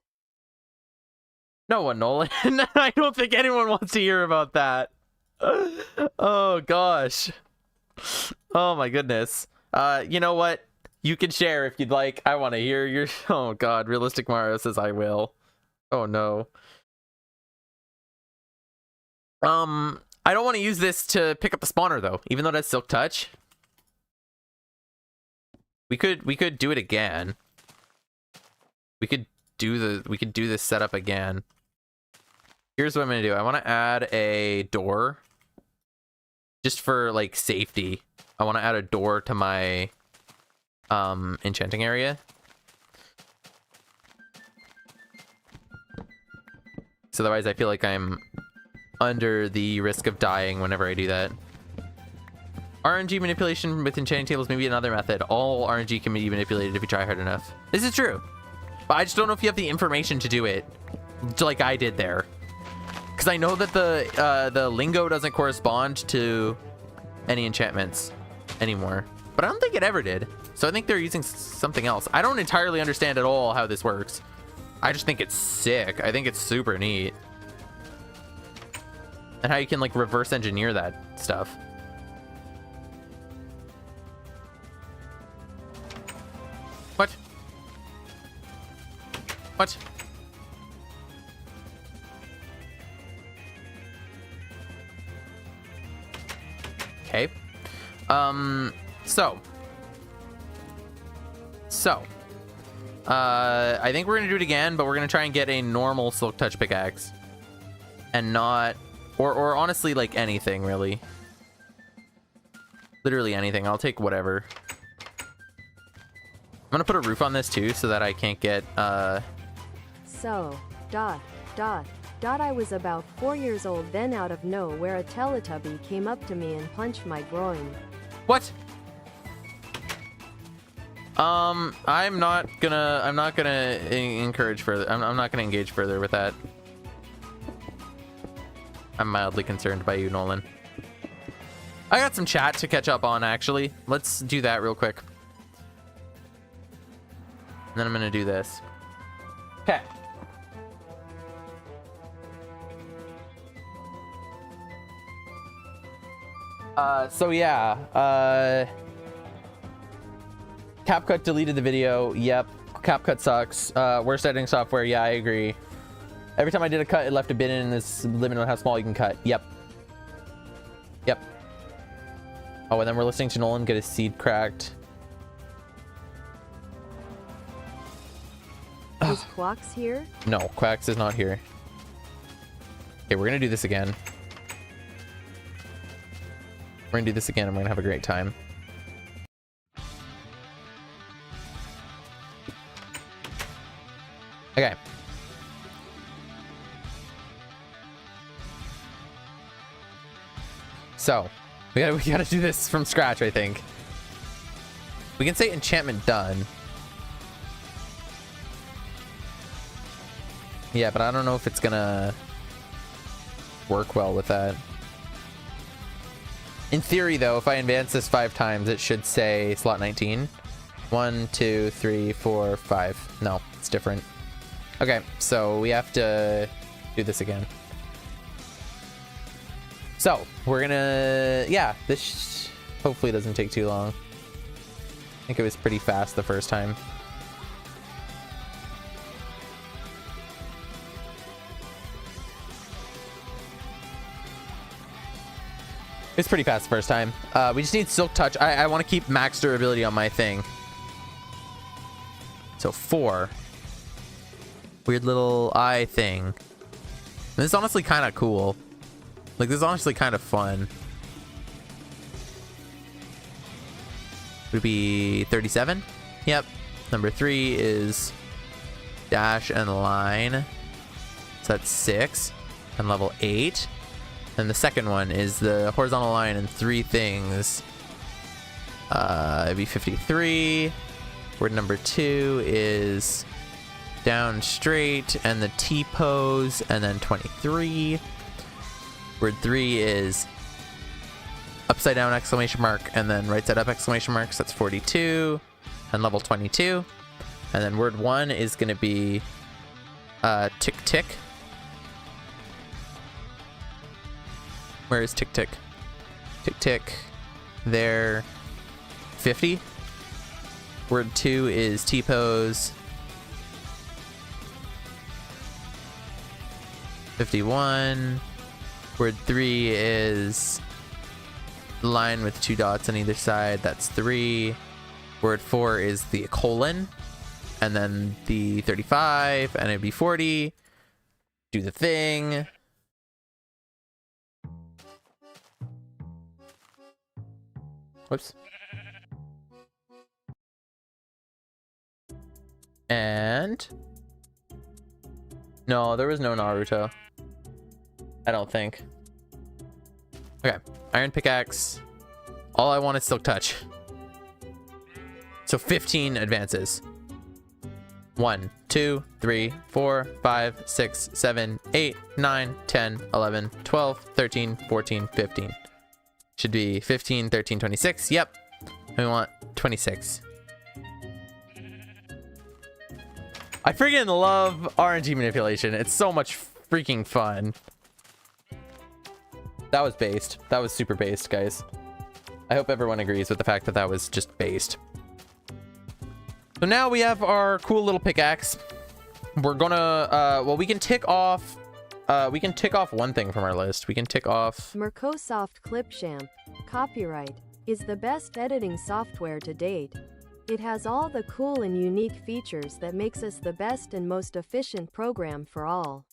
S1: No one, Nolan. I don't think anyone wants to hear about that. Oh, gosh. Oh, my goodness. You know what? You can share if you'd like. I want to hear your... Oh, God. Realistic Mario says I will. Oh, no. I don't want to use this to pick up the spawner, though. Even though that's Silk Touch. We could do it again. We could do this setup again. Here's what I'm gonna do. I want to add a door, just for like safety. I want to add a door to my enchanting area. So otherwise, I feel like I'm under the risk of dying whenever I do that. RNG manipulation with enchanting tables may be another method. All RNG can be manipulated if you try hard enough. This is true. But I just don't know if you have the information to do it like I did there. Because I know that the lingo doesn't correspond to any enchantments anymore. But I don't think it ever did. So I think they're using something else. I don't entirely understand at all how this works. I just think it's sick. I think it's super neat. And how you can like reverse engineer that stuff. What? What? Okay. I think we're gonna do it again, but we're gonna try and get a normal Silk Touch pickaxe. And not... Or honestly, like anything, really. Literally anything. I'll take whatever. I'm gonna put a roof on this too, so that I can't get,
S2: So, I was about 4 years old, then out of nowhere a Teletubby came up to me and punched my groin.
S1: What? I'm not gonna encourage further. I'm not gonna engage further with that. I'm mildly concerned by you, Nolan. I got some chat to catch up on, actually. Let's do that real quick. And then I'm gonna do this. Okay. So yeah, CapCut deleted the video. Yep. CapCut sucks. Worst editing software. Yeah, I agree. Every time I did a cut, it left a bit in this limit on how small you can cut. Yep. Yep. Oh, and then we're listening to Nolan get his seed cracked.
S2: Is Quax here?
S1: No, Quax is not here. Okay, we're gonna do this again. We're gonna do this again and we're gonna have a great time. Okay. So, we gotta do this from scratch, I think. We can say enchantment done. Yeah, but I don't know if it's gonna work well with that. In theory, though, if I advance this 5 times, it should say slot 19. 1, 2, 3, 4, 5. No, it's different. Okay, so we have to do this again. So, we're gonna... Yeah, this hopefully doesn't take too long. I think it was pretty fast the first time. It's pretty fast the first time. We just need Silk Touch. I want to keep max durability on my thing. So 4. Weird little eye thing. This is honestly kind of cool. Like, this is honestly kind of fun. Would it be 37? Yep. Number 3 is dash and line. So that's 6. And level 8. And the second one is the horizontal line and 3 things. It'd be 53. Word number 2 is down straight and the T pose, and then 23. Word 3 is upside down exclamation mark and then right side up exclamation marks. That's 42. And level 22. And then word 1 is going to be tick tick. Where is tick tick? Tick tick. There. 50. Word 2 is T pose. 51. Word 3 is line with 2 dots on either side. That's 3. Word 4 is the colon. And then the 35. And it'd be 40. Do the thing. Whoops. And no, there was no Naruto. I don't think. Okay, iron pickaxe. All I want is silk touch. So 15 advances. 1, 2, 3, 4, 5, 6, 7, 8, 9, 10, 11, 12, 13, 14, 15. Should be 15, 13, 26. Yep. And we want 26. I freaking love RNG manipulation. It's so much freaking fun. That was based. That was super based, guys. I hope everyone agrees with the fact that that was just based. So now we have our cool little pickaxe. We're gonna, well, we can tick off one thing from our list. We can tick off
S2: Microsoft Clipchamp, copyright, is the best editing software to date. It has all the cool and unique features that makes us the best and most efficient program for all.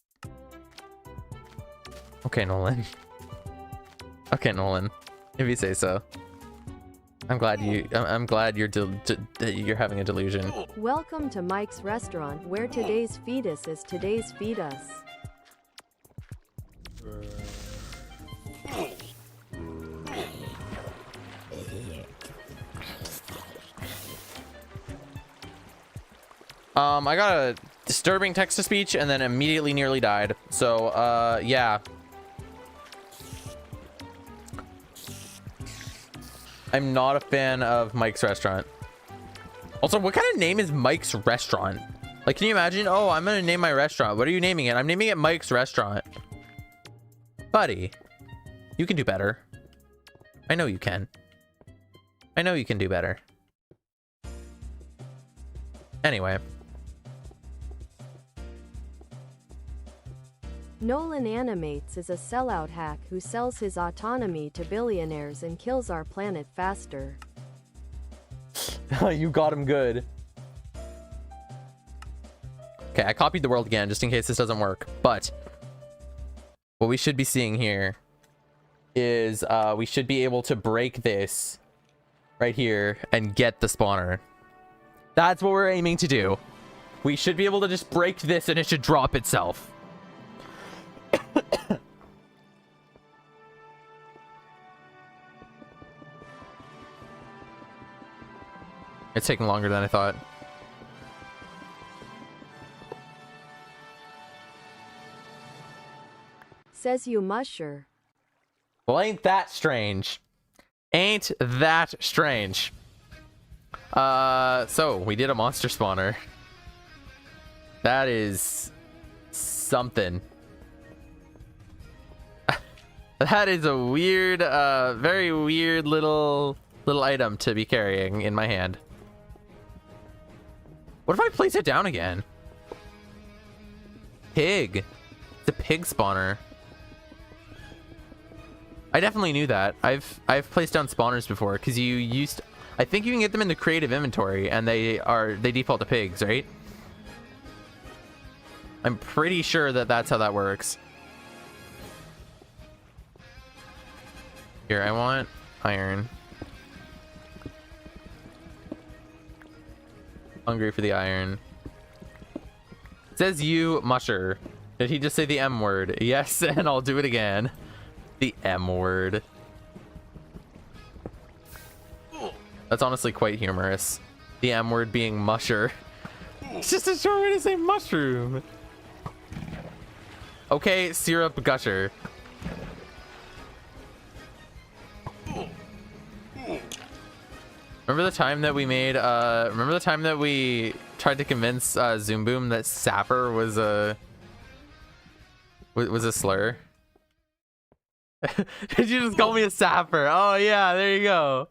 S1: Okay, Nolan. Okay, Nolan. If you say so. I'm glad you're having a delusion.
S2: Welcome to Mike's Restaurant, where today's fetus is today's feed us.
S1: I got a disturbing text-to-speech and then immediately nearly died. So, yeah. I'm not a fan of Mike's Restaurant. Also, what kind of name is Mike's Restaurant? Like, can you imagine? Oh, I'm gonna name my restaurant. What are you naming it? I'm naming it Mike's Restaurant. Buddy, you can do better. I know you can. I know you can do better. Anyway.
S2: Nolan Animates is a sellout hack who sells his autonomy to billionaires and kills our planet faster.
S1: You got him good. Okay, I copied the world again just in case this doesn't work. But what we should be seeing here is we should be able to break this right here and get the spawner. That's what we're aiming to do. We should be able to just break this and it should drop itself. It's taking longer than I thought.
S2: Says you musher.
S1: Well, ain't that strange? Ain't that strange? So we did a monster spawner. That is something. That is a weird, very weird little item to be carrying in my hand. What if I place it down again? Pig. It's a pig spawner. I definitely knew that. I've placed down spawners before because you used. I think you can get them in the creative inventory, and they default to pigs, right? I'm pretty sure that that's how that works. Here, I want iron. Hungry for the iron. It says you, musher. Did he just say the M word? Yes, and I'll do it again. The M word. That's honestly quite humorous. The M word being musher. It's just a short way to say mushroom. Okay, syrup gusher. Remember the time that we made, remember the time that we tried to convince Zoom Boom that sapper was a slur? Did you just call me a sapper? Oh yeah, there you go.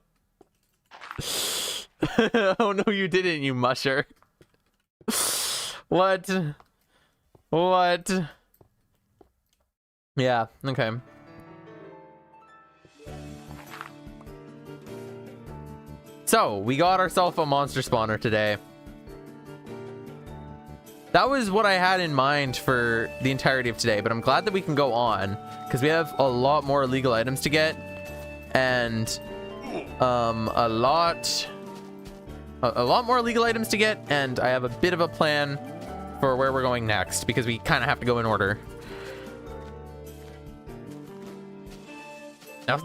S1: Oh no, you didn't, you musher. What? What? Yeah, okay. So, we got ourselves a monster spawner today. That was what I had in mind for the entirety of today, but I'm glad that we can go on because we have a lot more illegal items to get and a lot more illegal items to get, and I have a bit of a plan for where we're going next because we kind of have to go in order.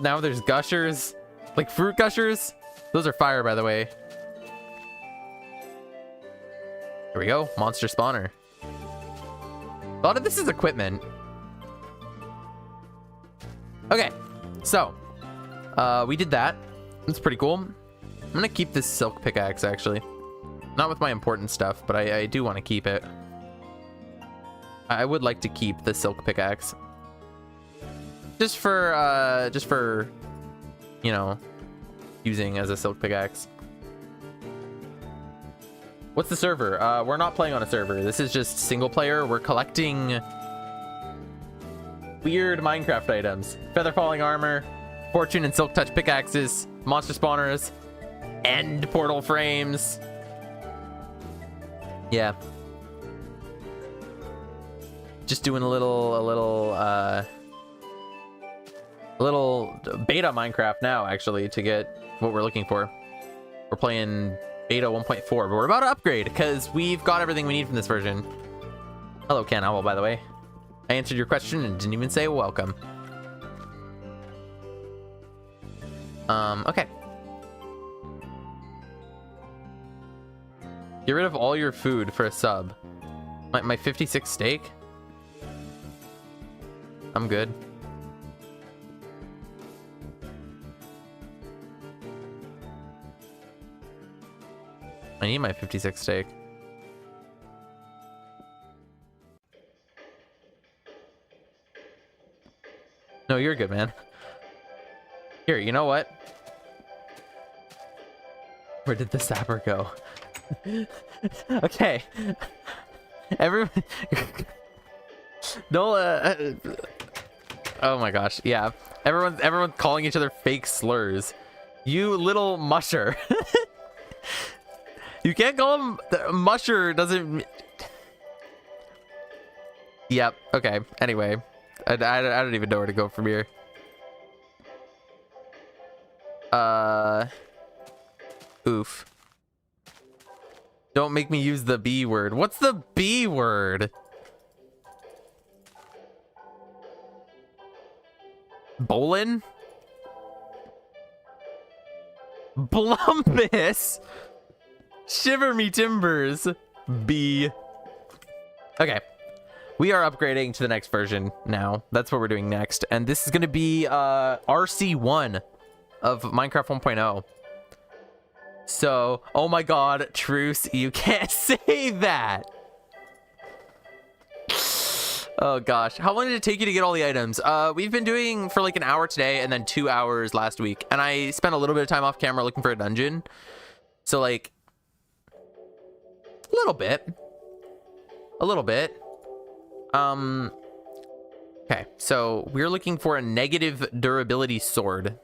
S1: Now there's gushers, like fruit gushers. Those are fire, by the way. Here we go, monster spawner. A lot of this is equipment. Okay, so we did that. That's pretty cool. I'm gonna keep this silk pickaxe actually. Not with my important stuff, but I do want to keep it. I would like to keep the silk pickaxe. Just for, you know, using as a silk pickaxe. What's the server? We're not playing on a server. This is just single player. We're collecting weird Minecraft items. Feather falling armor, fortune and silk touch pickaxes, monster spawners, end portal frames. Yeah. Just doing a little beta Minecraft now, actually, to get what we're looking for. We're playing beta 1.4, but we're about to upgrade because we've got everything we need from this version. Hello, Ken Owl, by the way. I answered your question and didn't even say welcome. Okay. Get rid of all your food for a sub. My 56 steak? I'm good. I need my 56 steak. No, you're good, man. Here, you know what? Where did the sapper go? Okay. Everyone... Nola... Oh my gosh, yeah. Everyone's calling each other fake slurs. You little musher. You can't call him... Musher doesn't... Yep, okay. Anyway. I don't even know where to go from here. Oof. Don't make me use the B word. What's the B word? Bolin? Blumpus? Shiver me timbers. B. Okay. We are upgrading to the next version now. That's what we're doing next. And this is going to be RC1 of Minecraft 1.0. So, oh my god, Truce, you can't say that. Oh gosh, how long did it take you to get all the items? We've been doing for like an hour today and then 2 hours last week. And I spent a little bit of time off camera looking for a dungeon. So like, a little bit. Okay, so we're looking for a negative durability sword.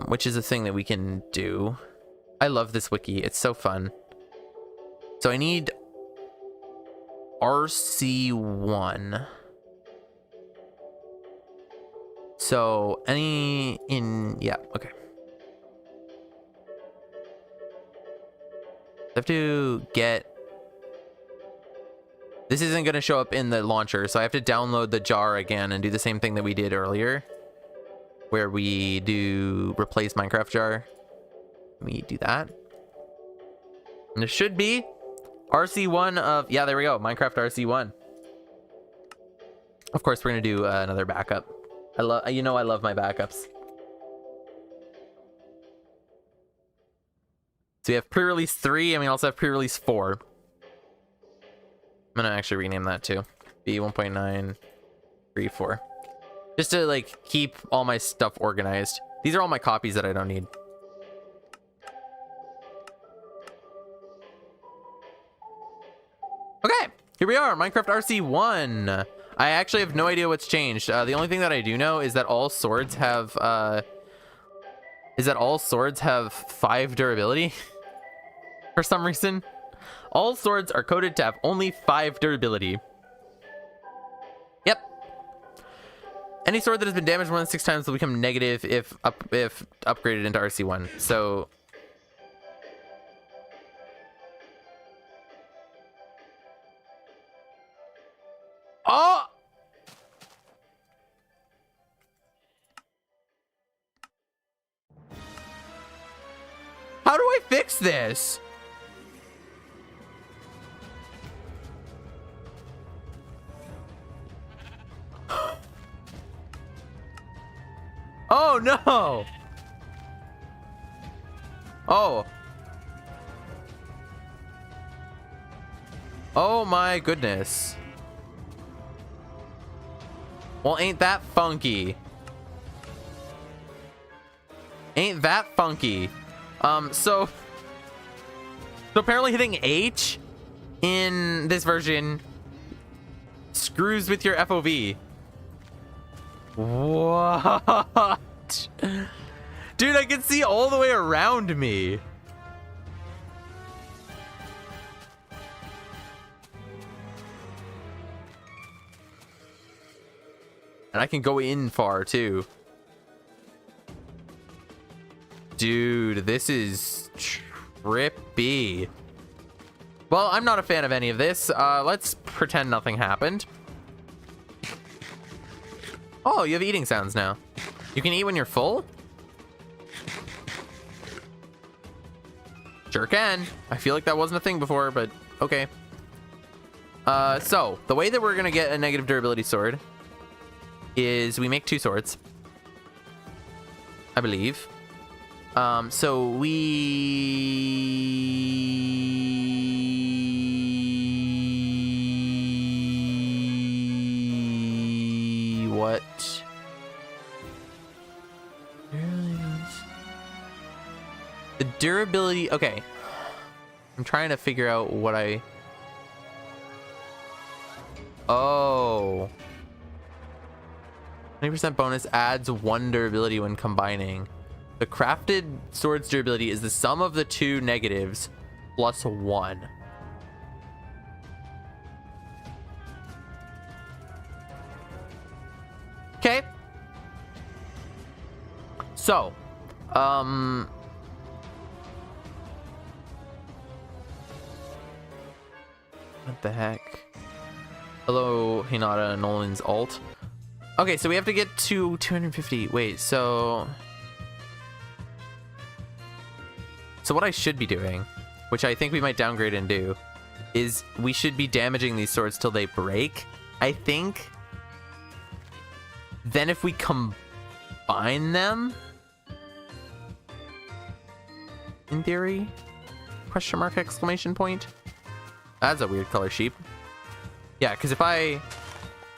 S1: Which is a thing that we can do. I love this wiki, it's so fun. So I need RC1. So yeah, okay. I have to get, this isn't going to show up in the launcher, so I have to download the jar again and do the same thing that we did earlier, where we do replace Minecraft jar. We do that. And it should be RC1 of, yeah, there we go. Minecraft RC1. Of course, we're going to do another backup. I love my backups. So we have pre-release 3, and we also have pre-release 4. I'm gonna actually rename that too. Be 1.934. Just to like keep all my stuff organized. These are all my copies that I don't need. Okay, here we are, Minecraft RC1. I actually have no idea what's changed. The only thing that I do know is that all swords have 5 durability. For some reason. All swords are coded to have only 5 durability. Yep. Any sword that has been damaged more than 6 times will become negative if upgraded into RC1. So oh! How do I fix this? Oh no! Oh. Oh my goodness. Well, ain't that funky? Ain't that funky? So apparently hitting H in this version screws with your FOV. What? Dude, I can see all the way around me. And I can go in far too. Dude, this is trippy. Well, I'm not a fan of any of this. Let's pretend nothing happened. Oh, you have eating sounds now. You can eat when you're full? Sure can. I feel like that wasn't a thing before, but okay. So, the way that we're gonna get a negative durability sword is we make 2 swords. I believe. So what? The durability, okay. I'm trying to figure out what oh. 20% bonus adds 1 durability when combining. The crafted sword's durability is the sum of the 2 negatives plus 1. Okay. So, what the heck? Hello, Hinata and Nolan's alt. Okay, so we have to get to 250. Wait, so what I should be doing, which I think we might downgrade and do, is we should be damaging these swords till they break, I think. Then if we combine them, in theory, question mark, exclamation point. That's a weird color sheep. Yeah, because if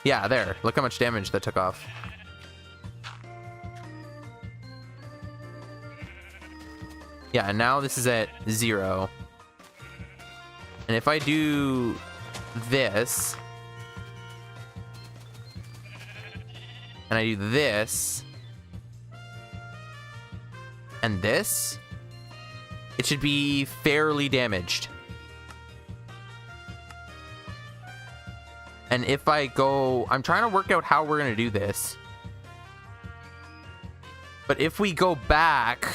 S1: yeah, there, look how much damage that took off. Yeah, and now this is at 0. And if I do this, and I do this, and this, it should be fairly damaged. And if I go, I'm trying to work out how we're going to do this. But if we go back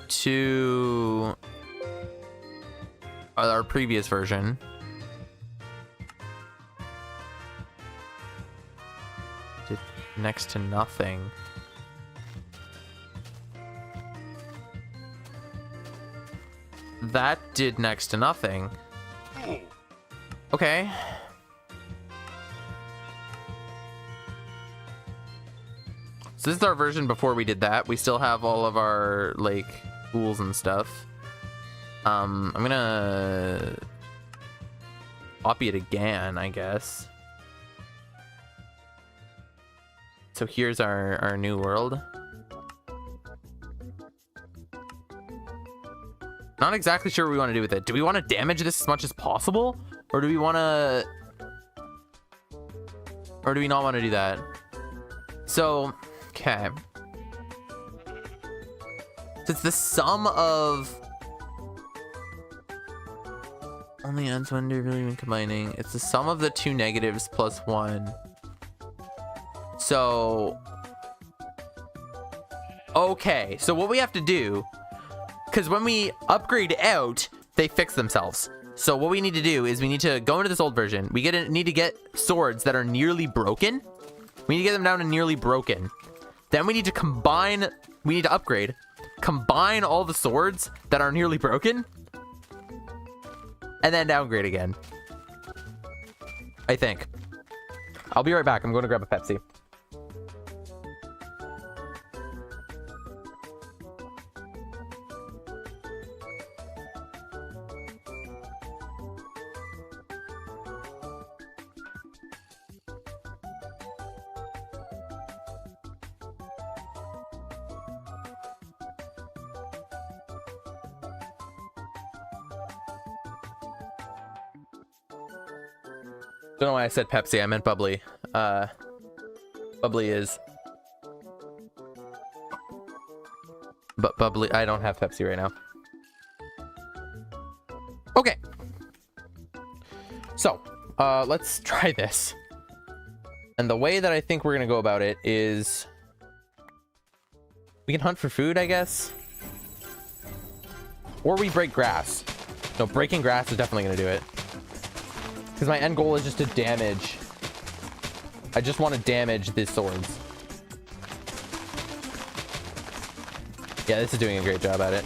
S1: to our previous version, did next to nothing. That did next to nothing. Okay. So this is our version before we did that. We still have all of our like tools and stuff. I'm gonna copy it again, I guess. So here's our new world. Not exactly sure what we want to do with it. Do we want to damage this as much as possible? Or do we want to... Or do we not want to do that? So, okay. So it's the sum of... Only adds one durability when combining. It's the sum of the two negatives plus one. So... Okay, so what we have to do... Because when we upgrade out, they fix themselves. So what we need to do is we need to go into this old version. We need to get swords that are nearly broken. We need to get them down to nearly broken. Then we need to combine, we need to upgrade. Combine all the swords that are nearly broken. And then downgrade again. I think. I'll be right back. I'm going to grab a Pepsi. Don't know why I said Pepsi. I meant bubbly. Bubbly is... But bubbly... I don't have Pepsi right now. Okay. So, let's try this. And the way that I think we're going to go about it is... We can hunt for food, I guess. Or we break grass. No, breaking grass is definitely going to do it. Because my end goal is just to damage. I just want to damage these swords. Yeah, this is doing a great job at it.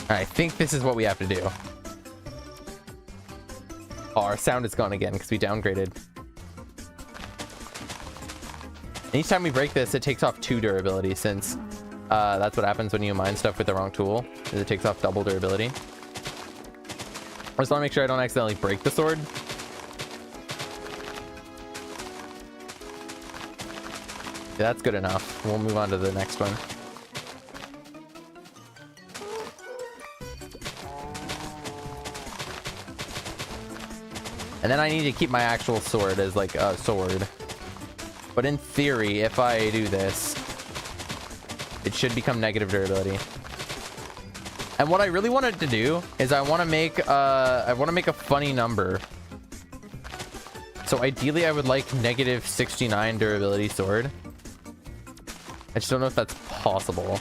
S1: Alright, I think this is what we have to do. Oh, our sound is gone again because we downgraded. And each time we break this, it takes off 2 durability since... that's what happens when you mine stuff with the wrong tool, is it takes off double durability. I just want to make sure I don't accidentally break the sword. Yeah, that's good enough. We'll move on to the next one. And then I need to keep my actual sword as like a sword. But in theory, if I do this, it should become negative durability. And what I really wanted to do is I want to make a funny number. So ideally I would like negative 69 durability sword. I just don't know if that's possible.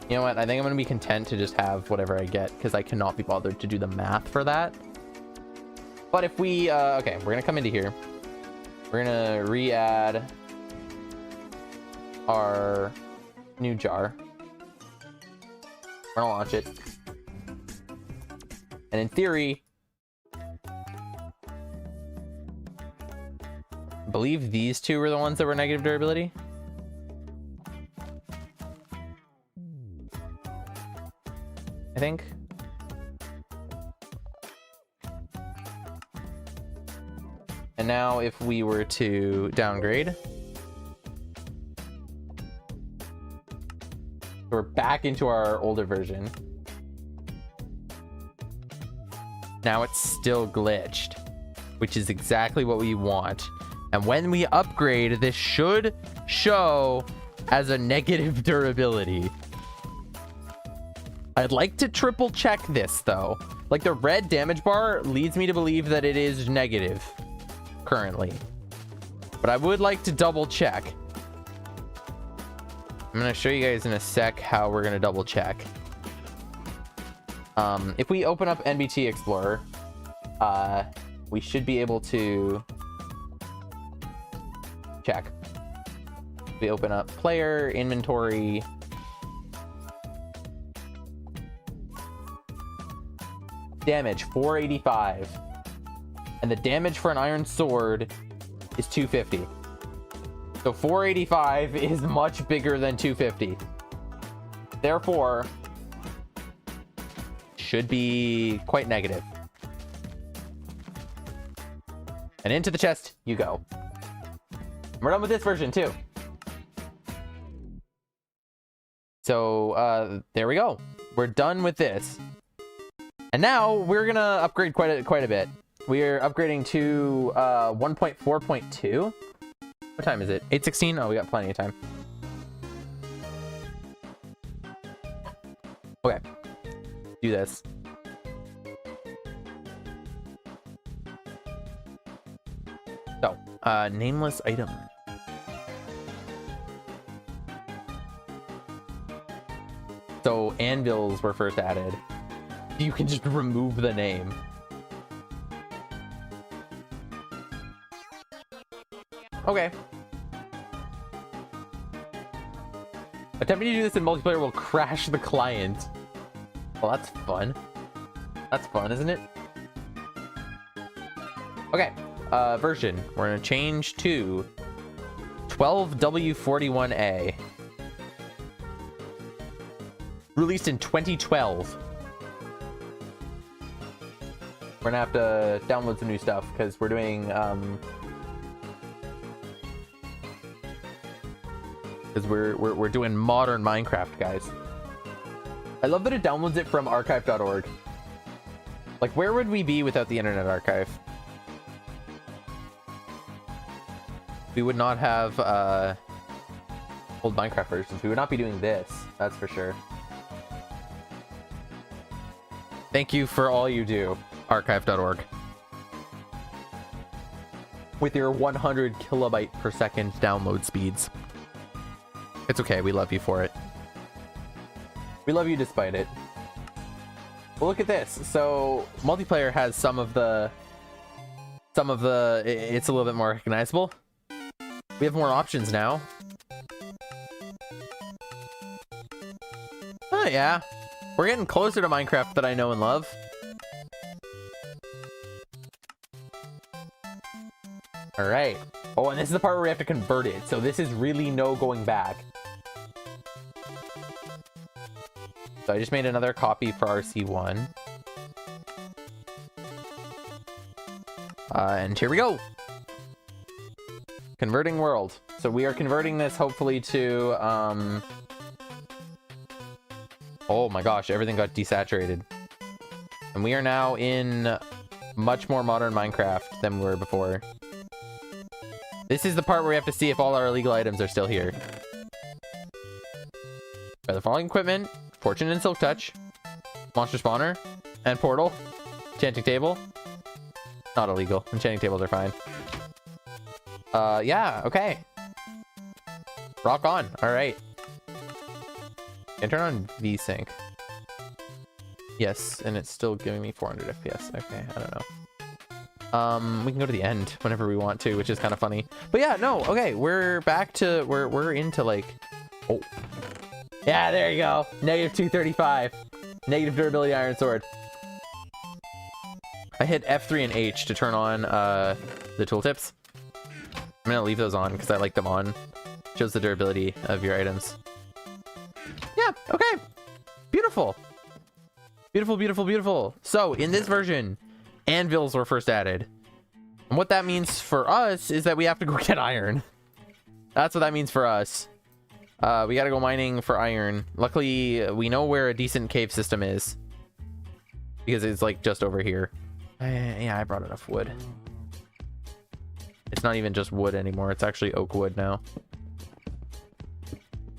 S1: You know what? I think I'm going to be content to just have whatever I get because I cannot be bothered to do the math for that. But if we, okay, we're going to come into here. We're going to re-add our new jar. We're going to launch it. And in theory, I believe these two were the ones that were negative durability. I think. And now if we were to downgrade, we're back into our older version. Now it's still glitched, which is exactly what we want. And when we upgrade, this should show as a negative durability. I'd like to triple check this though. Like the red damage bar leads me to believe that it is negative currently, but I would like to double check. I'm gonna show you guys in a sec how we're gonna double check. If we open up NBT Explorer, we should be able to check. We open up player, inventory. Damage 485. And the damage for an iron sword is 250. So 485 is much bigger than 250. Therefore, should be quite negative. And into the chest you go. We're done with this version too. So there we go. We're done with this. And now we're gonna upgrade quite a bit. We're upgrading to 1.4.2. What time is it? 8:16? Oh, we got plenty of time. Okay. Do this. So, nameless item. So, anvils were first added. You can just remove the name. Okay. Attempting to do this in multiplayer will crash the client. Well, that's fun. That's fun, isn't it? Okay. Version. We're gonna change to 12W41A. Released in 2012. We're gonna have to download some new stuff because we're doing because we're doing modern Minecraft, guys. I love that it downloads it from archive.org. Like, where would we be without the Internet Archive? We would not have old Minecraft versions. We would not be doing this, that's for sure. Thank you for all you do, archive.org. With your 100 kilobyte per second download speeds. It's okay, we love you for it. We love you despite it. Well, look at this. So, multiplayer has some of the... It's a little bit more recognizable. We have more options now. Oh, yeah. We're getting closer to Minecraft that I know and love. Alright. Oh, and this is the part where we have to convert it. So this is really no going back. So I just made another copy for RC1. And here we go. Converting world. So we are converting this hopefully to... Oh my gosh, everything got desaturated. And we are now in much more modern Minecraft than we were before. This is the part where we have to see if all our illegal items are still here. By the following equipment: Fortune and Silk Touch, Monster Spawner, and Portal. Enchanting Table. Not illegal. Enchanting tables are fine. Yeah, okay. Rock on. Alright. Can I turn on VSync? Yes, and it's still giving me 400 FPS. Okay, I don't know. We can go to the end whenever we want to, which is kind of funny. But yeah, no, okay, we're back to we're into like, oh, yeah, there you go. Negative 235. Negative durability iron sword. I hit F3 and H to turn on the tooltips. I'm gonna leave those on because I like them on. Shows the durability of your items. Yeah, okay. Beautiful. Beautiful, beautiful, beautiful. So in this version, anvils were first added. And what that means for us is that we have to go get iron. That's what that means for us. We gotta go mining for iron. Luckily, we know where a decent cave system is. Because it's like just over here. Yeah, I brought enough wood. It's not even just wood anymore. It's actually oak wood now.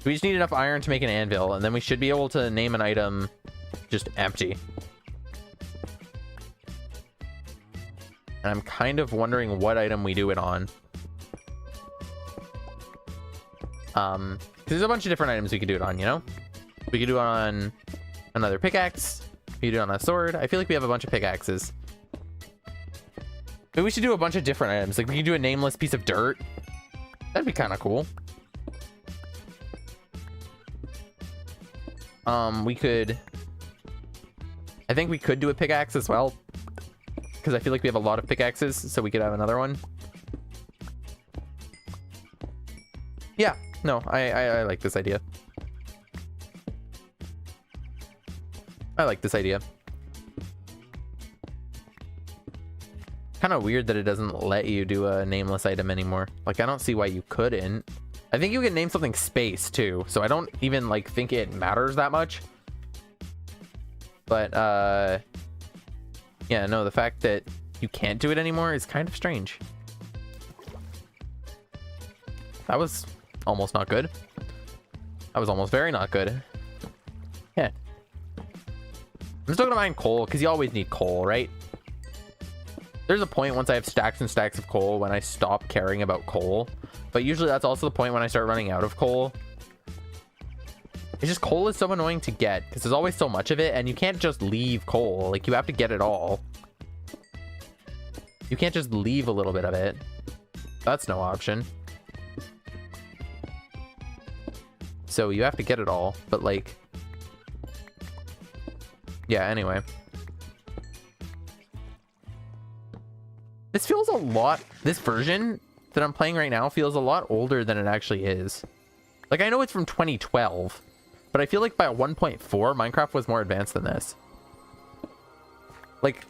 S1: We just need enough iron to make an anvil, and then we should be able to name an item just empty. And I'm kind of wondering what item we do it on. 'Cause there's a bunch of different items we could do it on, you know? We could do it on another pickaxe. We could do it on a sword. I feel like we have a bunch of pickaxes. Maybe we should do a bunch of different items. Like we could do a nameless piece of dirt. That'd be kind of cool. We could... I think we could do a pickaxe as well. Because I feel like we have a lot of pickaxes, so we could have another one. Yeah, no, I like this idea. I like this idea. Kind of weird that it doesn't let you do a nameless item anymore. Like, I don't see why you couldn't. I think you can name something space too, so I don't even like think it matters that much. But yeah, no, the fact that you can't do it anymore is kind of strange. That was almost not good. That was almost very not good. Yeah. I'm still gonna mine coal, because you always need coal, right? There's a point once I have stacks and stacks of coal when I stop caring about coal. But usually that's also the point when I start running out of coal. It's just coal is so annoying to get, because there's always so much of it, and you can't just leave coal. Like, you have to get it all. You can't just leave a little bit of it. That's no option. So you have to get it all, but like... yeah, anyway. This feels a lot... this version that I'm playing right now feels a lot older than it actually is. Like, I know it's from 2012, but I feel like by 1.4, Minecraft was more advanced than this. Like,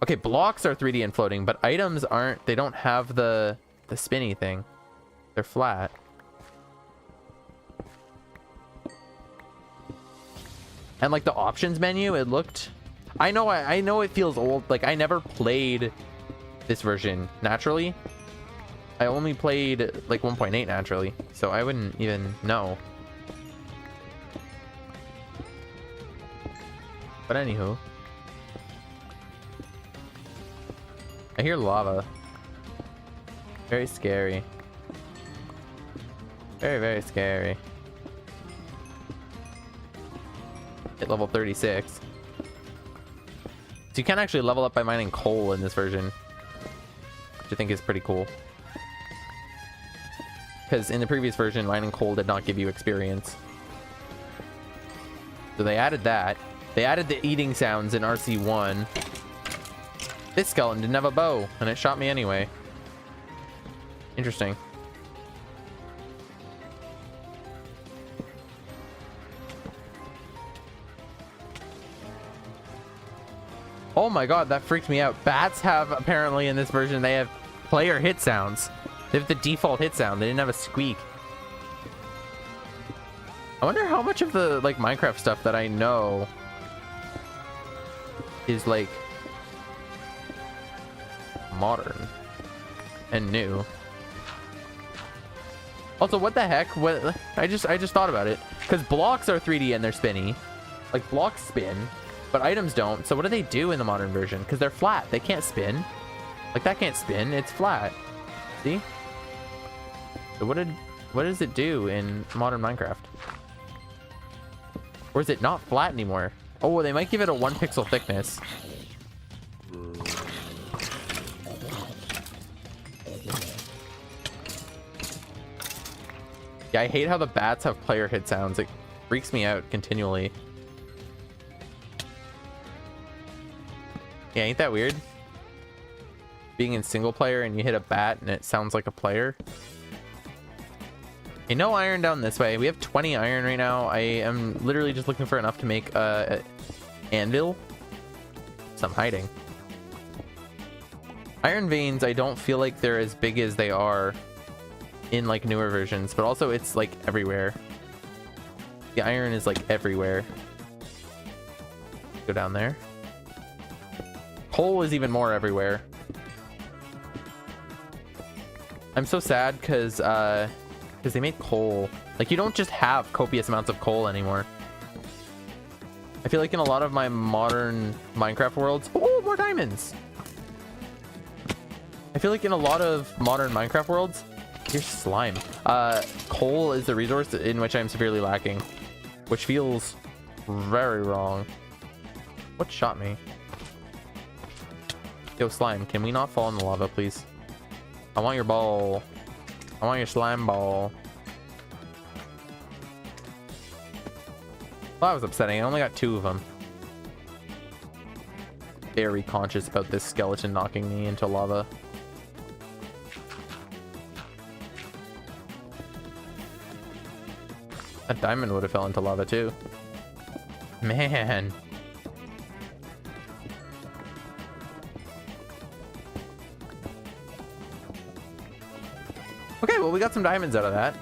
S1: okay, blocks are 3D and floating, but items aren't. They don't have the spinny thing. They're flat. And like the options menu, it looked... I know it feels old. Like, I never played this version naturally. I only played like 1.8 naturally, so I wouldn't even know. But anywho, I hear lava. Very scary. Very, very scary. Hit level 36. So you can actually level up by mining coal in this version, which I think is pretty cool. Because in the previous version, mining coal did not give you experience. So they added that. They added the eating sounds in RC1. This skeleton didn't have a bow, and it shot me anyway. Interesting. Oh my god, that freaked me out. Bats have, apparently in this version, they have player hit sounds. They have the default hit sound. They didn't have a squeak. I wonder how much of the like Minecraft stuff that I know is like modern and new. Also, what the heck? What I just thought about it. Because blocks are 3D and they're spinny. Like, blocks spin, but items don't. So what do they do in the modern version? Because they're flat. They can't spin. Like, that can't spin. It's flat. See? So what does it do in modern Minecraft? Or is it not flat anymore? Oh, they might give it a 1 pixel thickness. Yeah, I hate how the bats have player hit sounds. It freaks me out continually. Yeah, ain't that weird? Being in single player and you hit a bat and it sounds like a player. Okay, no iron down this way. We have 20 iron right now. I am literally just looking for enough to make a anvil. So I'm hiding. Iron veins, I don't feel like they're as big as they are in like newer versions, but also it's like everywhere. The iron is like everywhere. Go down there. Coal is even more everywhere. I'm so sad because Because they made coal. Like, you don't just have copious amounts of coal anymore. I feel like in a lot of my modern Minecraft worlds... Oh, more diamonds! I feel like in a lot of modern Minecraft worlds... Here's slime. Coal is the resource in which I'm severely lacking. Which feels very wrong. What shot me? Yo, slime, can we not fall in the lava, please? I want your ball. I want your slime ball. Well, that was upsetting. I only got 2 of them. Very conscious about this skeleton knocking me into lava. That diamond would have fell into lava too. Man. Okay, well, we got some diamonds out of that.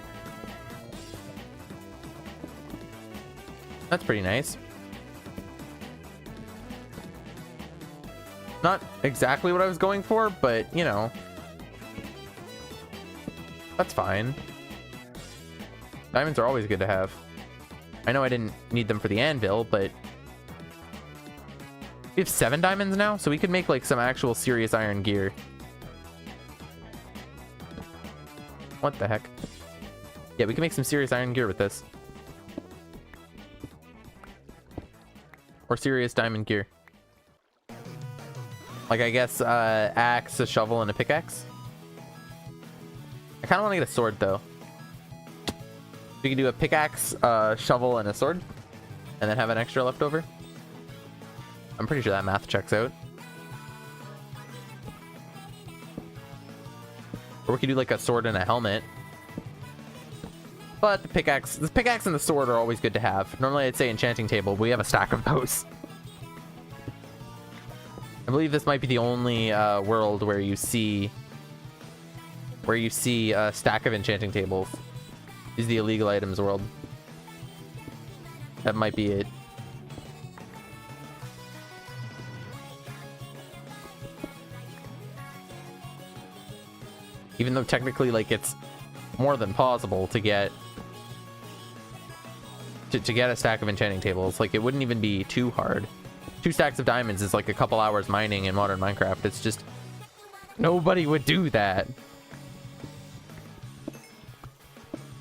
S1: That's pretty nice. Not exactly what I was going for, but, you know. That's fine. Diamonds are always good to have. I know I didn't need them for the anvil, but... We have 7 diamonds now, so we could make, like, some actual serious iron gear. What the heck? Yeah, we can make some serious iron gear with this. Or serious diamond gear. Like, I guess, axe, a shovel, and a pickaxe. I kind of want to get a sword, though. We can do a pickaxe, shovel, and a sword. And then have an extra left over. I'm pretty sure that math checks out. Or we could do like a sword and a helmet. But the pickaxe and the sword are always good to have. Normally I'd say enchanting table, but we have a stack of those. I believe this might be the only world where you see a stack of enchanting tables. Is the illegal items world. That might be it. Even though technically, like, it's more than possible to get to get a stack of enchanting tables. Like, it wouldn't even be too hard. 2 stacks of diamonds is like a couple hours mining in modern Minecraft. It's just nobody would do that.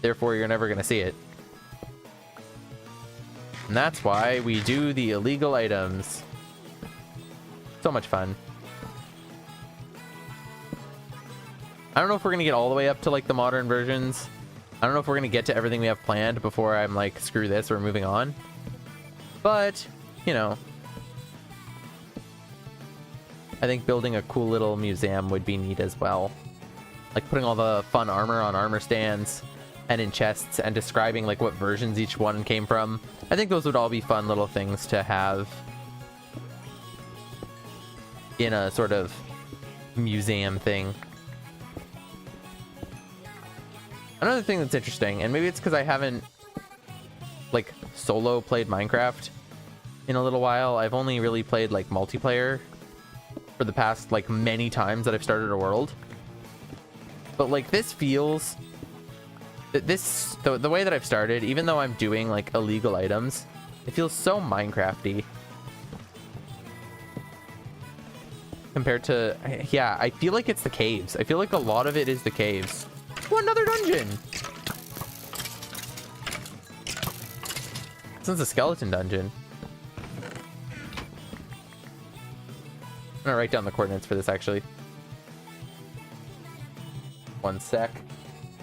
S1: Therefore, you're never gonna see it. And that's why we do the illegal items. So much fun. I don't know if we're gonna get all the way up to like the modern versions. I don't know if we're gonna get to everything we have planned before I'm like, screw this, we're moving on. But, you know, I think building a cool little museum would be neat as well. Like putting all the fun armor on armor stands and in chests and describing like what versions each one came from. I think those would all be fun little things to have in a sort of museum thing. Another thing that's interesting, and maybe it's because I haven't like solo played Minecraft in a little while. I've only really played like multiplayer for the past like many times that I've started a world. But like this feels the way that I've started, even though I'm doing like illegal items, it feels so Minecrafty compared to, yeah, I feel like it's the caves. I feel like a lot of it is the caves. Oh, another dungeon. This one's a skeleton dungeon. I'm gonna write down the coordinates for this actually. 1 sec.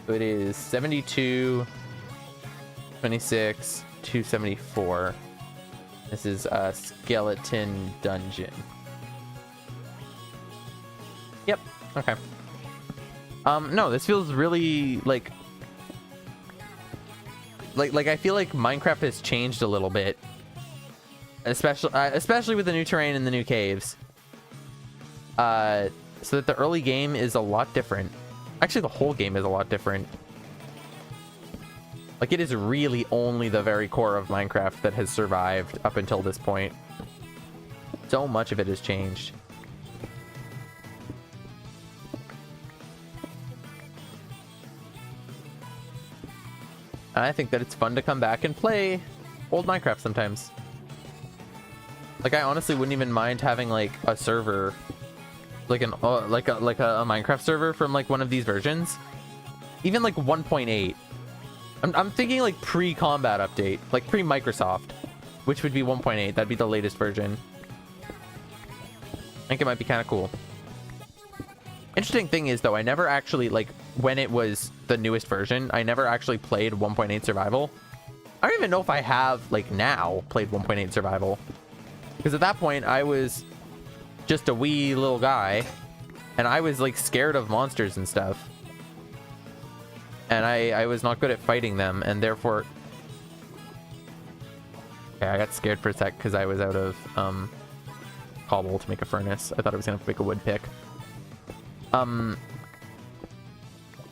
S1: So it is 72, 26, 274. This is a skeleton dungeon. Yep. Okay. No, this feels really like I feel like Minecraft has changed a little bit, especially with the new terrain and the new caves. So that the early game is a lot different. Actually, the whole game is a lot different. Like, it is really only the very core of Minecraft that has survived up until this point. So much of it has changed. I think that it's fun to come back and play old Minecraft sometimes. Like, I honestly wouldn't even mind having like a server, like a Minecraft server from like one of these versions, even like 1.8. I'm thinking like pre-combat update, like pre-Microsoft, which would be 1.8. That'd be the latest version. I think it might be kind of cool. Interesting thing is though, I never actually, like, when it was the newest version, I never actually played 1.8 survival. I don't even know if I have, like, now played 1.8 survival, because at that point I was just a wee little guy and I was like scared of monsters and stuff, and I was not good at fighting them, and therefore, okay, I got scared for a sec because I was out of cobble to make a furnace. I thought I was gonna make a wood pick.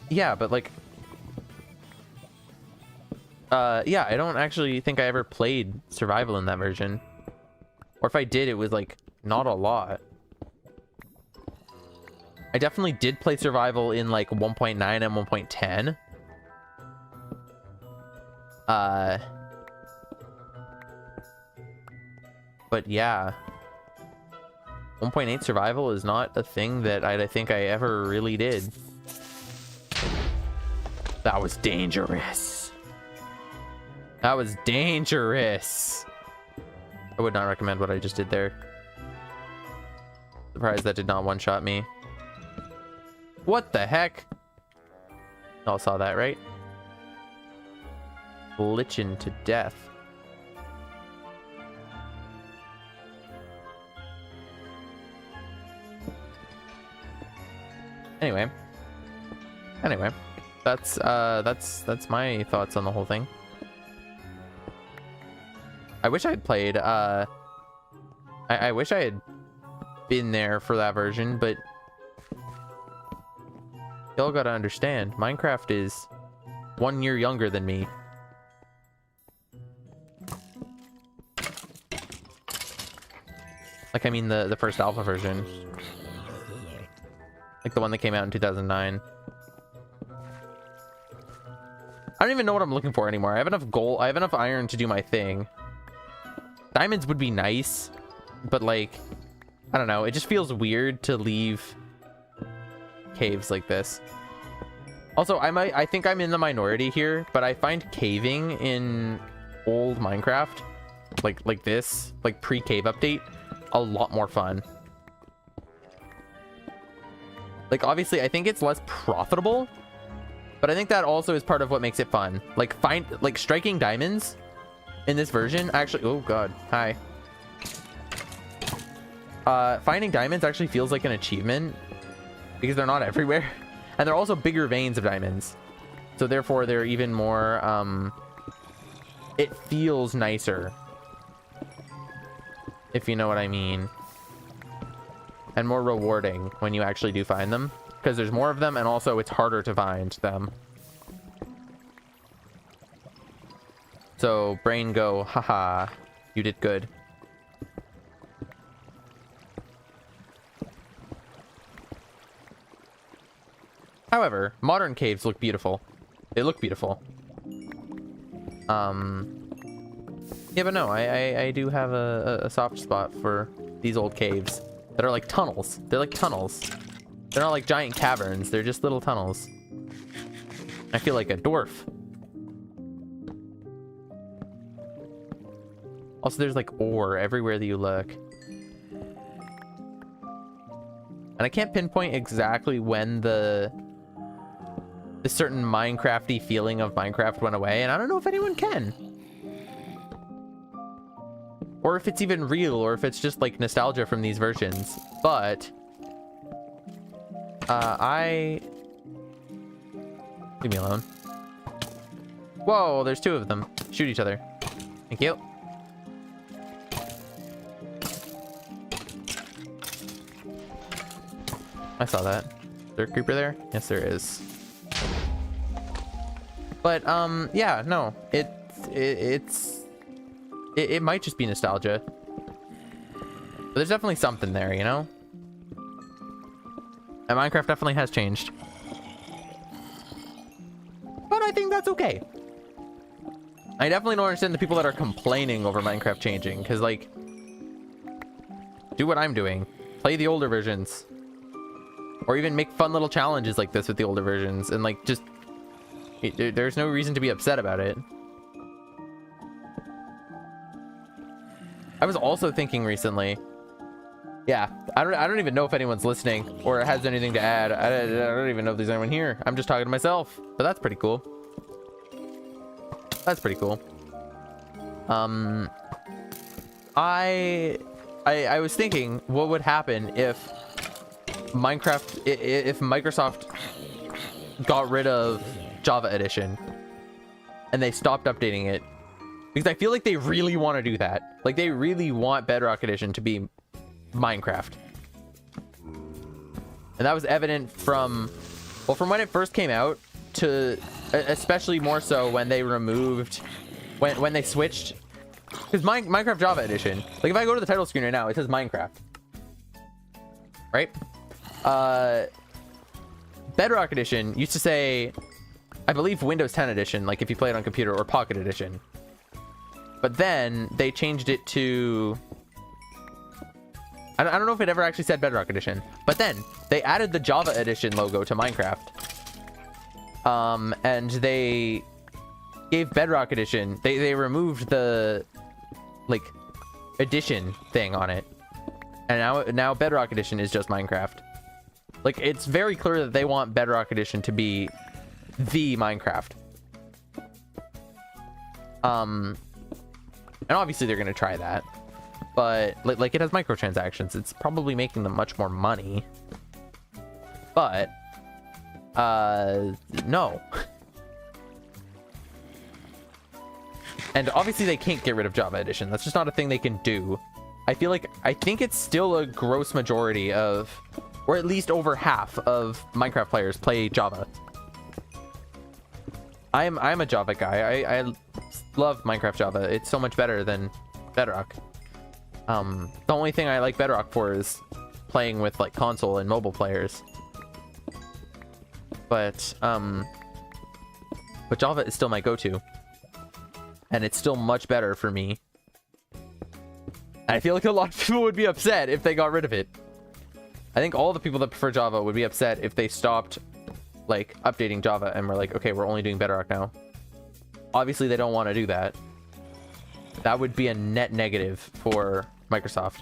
S1: Yeah, but like, yeah, I don't actually think I ever played survival in that version, or if I did, it was like not a lot. I definitely did play survival in like 1.9 and 1.10. But yeah, 1.8 survival is not a thing that I think I ever really did. That was dangerous. That was dangerous. I would not recommend what I just did there. Surprised that did not one-shot me. What the heck? Y'all saw that, right? Glitching to death. Anyway, that's my thoughts on the whole thing. I wish I had played, I wish I had been there for that version, but y'all gotta understand, Minecraft is 1 year younger than me. Like, I mean the first alpha version. Like the one that came out in 2009. I don't even know what I'm looking for anymore. I have enough gold. I have enough iron to do my thing. Diamonds would be nice, but like, I don't know. It just feels weird to leave caves like this. Also, I think I'm in the minority here, but I find caving in old Minecraft, like this, like pre-cave update, a lot more fun. Like, obviously, I think it's less profitable, but I think that also is part of what makes it fun. Like, striking diamonds in this version, actually, oh god, hi. Finding diamonds actually feels like an achievement, because they're not everywhere. And they're also bigger veins of diamonds. So therefore, they're even more, it feels nicer, if you know what I mean. And more rewarding when you actually do find them, because there's more of them, and also it's harder to find them. So brain go, haha, you did good. However, modern caves look beautiful. They look beautiful. Yeah, but no, I do have a soft spot for these old caves that are like tunnels. They're like tunnels. They're not like giant caverns. They're just little tunnels. I feel like a dwarf. Also, there's like ore everywhere that you look. And I can't pinpoint exactly when the certain Minecrafty feeling of Minecraft went away, and I don't know if anyone can. Or if it's even real, or if it's just like nostalgia from these versions. But leave me alone. Whoa, there's two of them. Shoot each other. Thank you. I saw that. Is there a creeper there? Yes, there is. But yeah, no, it might just be nostalgia, but there's definitely something there, you know. And Minecraft definitely has changed, but I think that's okay. I definitely don't understand the people that are complaining over Minecraft changing, because, like, do what I'm doing. Play the older versions. Or even make fun little challenges like this with the older versions, and, like, just... there's no reason to be upset about it. I was also thinking recently... Yeah, I don't even know if anyone's listening or has anything to add. I don't even know if there's anyone here. I'm just talking to myself, but that's pretty cool. That's pretty cool. I was thinking what would happen if if Microsoft got rid of Java Edition and they stopped updating it, because I feel like they really want to do that. Like, they really want Bedrock Edition to be Minecraft. And that was evident from when it first came out, to especially more so when they removed, when they switched, because Minecraft Java Edition, like, if I go to the title screen right now, it says Minecraft, right? Bedrock Edition used to say, I believe, Windows 10 Edition, like if you play it on computer, or Pocket Edition. But then they changed it to, I don't know if it ever actually said Bedrock Edition, but then they added the Java Edition logo to Minecraft. And they gave Bedrock Edition, they removed the, like, edition thing on it. And now Bedrock Edition is just Minecraft. Like, it's very clear that they want Bedrock Edition to be the Minecraft. And obviously they're going to try that. But, like, it has microtransactions. It's probably making them much more money. But, no. And obviously they can't get rid of Java Edition. That's just not a thing they can do. I think it's still a gross majority of, or at least over half of Minecraft players play Java. I'm a Java guy. I love Minecraft Java. It's so much better than Bedrock. The only thing I like Bedrock for is playing with, like, console and mobile players. But Java is still my go-to. And it's still much better for me. I feel like a lot of people would be upset if they got rid of it. I think all the people that prefer Java would be upset if they stopped, like, updating Java and were like, okay, we're only doing Bedrock now. Obviously, they don't want to do that. That would be a net negative for Microsoft.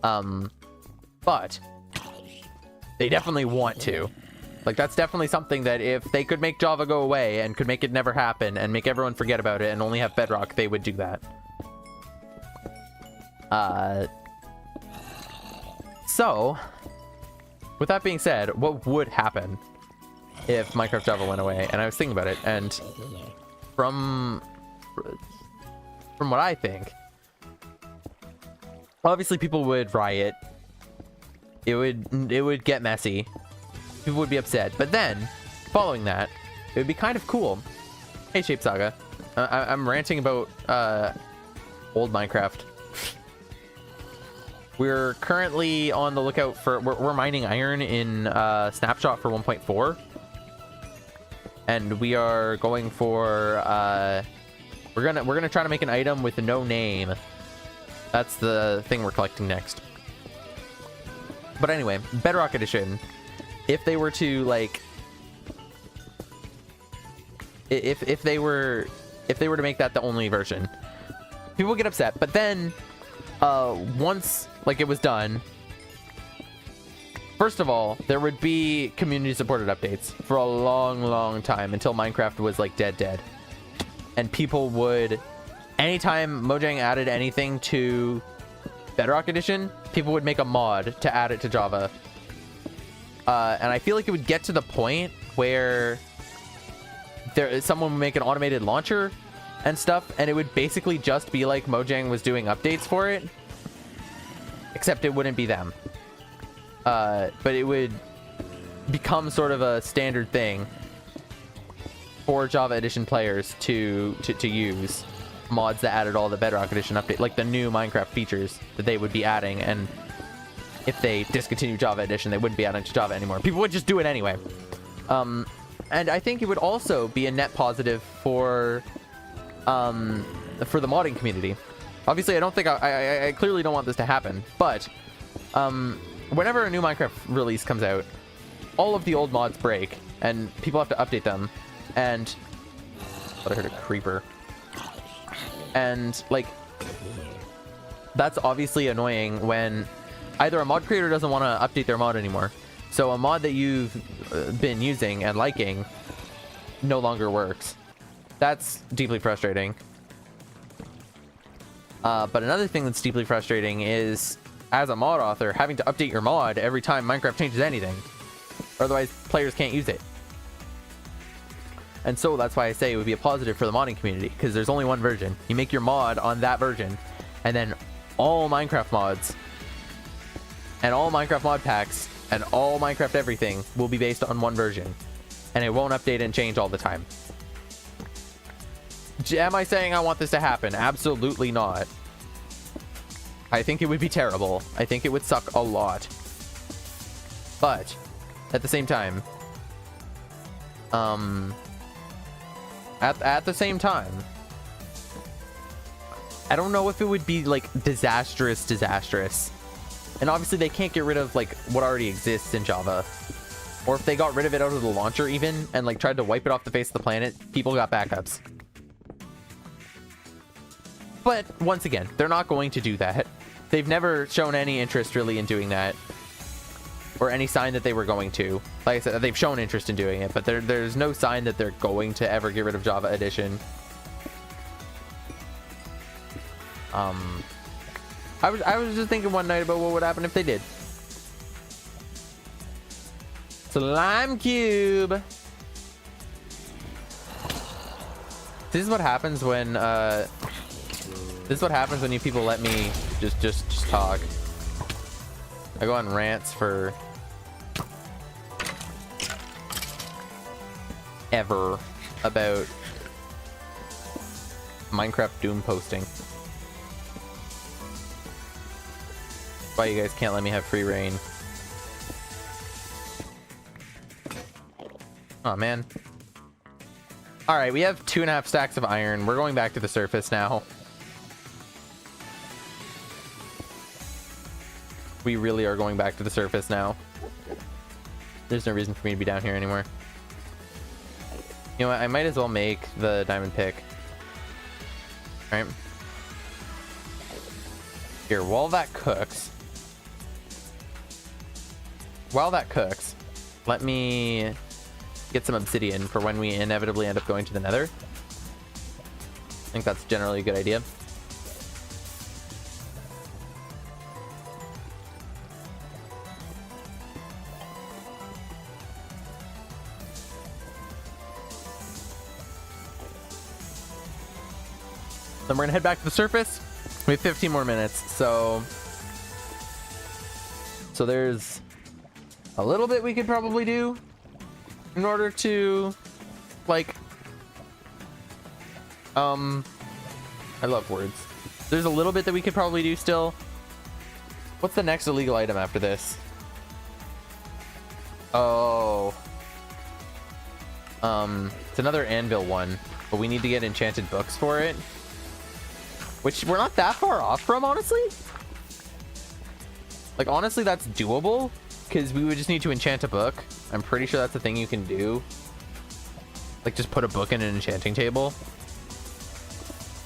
S1: But they definitely want to. Like, that's definitely something that if they could make Java go away and could make it never happen and make everyone forget about it and only have Bedrock, they would do that. So, with that being said, what would happen if Minecraft Java went away? And I was thinking about it, and from what I think, obviously people would riot. It would get messy. People would be upset. But then, following that, it would be kind of cool. Hey, Shape Saga. I'm ranting about old Minecraft. We're currently on the lookout for... We're mining iron in Snapshot for 1.4. And we are going for... We're gonna try to make an item with no name. That's the thing we're collecting next. But anyway, Bedrock Edition... If they were to, like, if they were to make that the only version, people would get upset. But then, once, like, it was done, first of all, there would be community supported updates for a long time until Minecraft was, like, dead. And people would, anytime Mojang added anything to Bedrock Edition, people would make a mod to add it to Java. And I feel like it would get to the point where someone would make an automated launcher and stuff, and it would basically just be like Mojang was doing updates for it, except it wouldn't be them. But it would become sort of a standard thing for Java Edition players to use mods that added all the Bedrock Edition update, like the new Minecraft features that they would be adding. And if they discontinue Java Edition, they wouldn't be adding to Java anymore. People would just do it anyway. And I think it would also be a net positive for the modding community. Obviously, I don't think I clearly don't want this to happen, but whenever a new Minecraft release comes out, all of the old mods break, and people have to update them. And but I heard a creeper. And like, that's obviously annoying when either a mod creator doesn't want to update their mod anymore, so a mod that you've been using and liking no longer works. That's deeply frustrating. But another thing that's deeply frustrating is, as a mod author, having to update your mod every time Minecraft changes anything. Otherwise, players can't use it. And so that's why I say it would be a positive for the modding community, because there's only one version. You make your mod on that version, and then all Minecraft mods, and all Minecraft mod packs, and all Minecraft everything will be based on one version. And it won't update and change all the time. Am I saying I want this to happen? Absolutely not. I think it would be terrible. I think it would suck a lot. But at the same time, at the same time, I don't know if it would be like disastrous. And obviously they can't get rid of like what already exists in Java. Or if they got rid of it out of the launcher even and like tried to wipe it off the face of the planet, people got backups. But once again, they're not going to do that. They've never shown any interest really in doing that, or any sign that they were going to. Like I said, they've shown interest in doing it, but there's no sign that they're going to ever get rid of Java Edition. I was just thinking one night about what would happen if they did. Slime cube. This is what happens when you people let me just talk. I go on rants for ever about Minecraft Doom posting. Why you guys can't let me have free reign. Oh man. Alright, we have 2.5 stacks of iron. We're going back to the surface now. We really are going back to the surface now. There's no reason for me to be down here anymore. You know what? I might as well make the diamond pick. Alright. Here, while that cooks, let me get some obsidian for when we inevitably end up going to the nether. I think that's generally a good idea. Then we're gonna head back to the surface. We have 15 more minutes, so there's a little bit we could probably do in order to, like, I love words. There's a little bit that we could probably do still. What's the next illegal item after this? Oh, it's another anvil one, but we need to get enchanted books for it. Which we're not that far off from, honestly. Like, honestly, that's doable, because we would just need to enchant a book. I'm pretty sure that's a thing you can do. Like, just put a book in an enchanting table.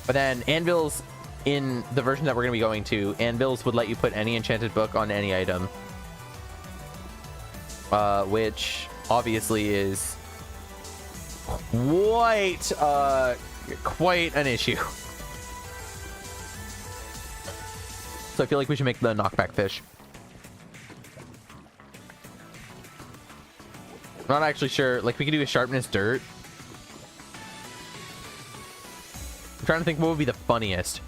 S1: But then, anvils, in the version that we're going to be going to, anvils would let you put any enchanted book on any item. Which, obviously, is quite an issue. So I feel like we should make the knockback fish. I'm not actually sure. Like, we could do a sharpness dirt. I'm trying to think what would be the funniest.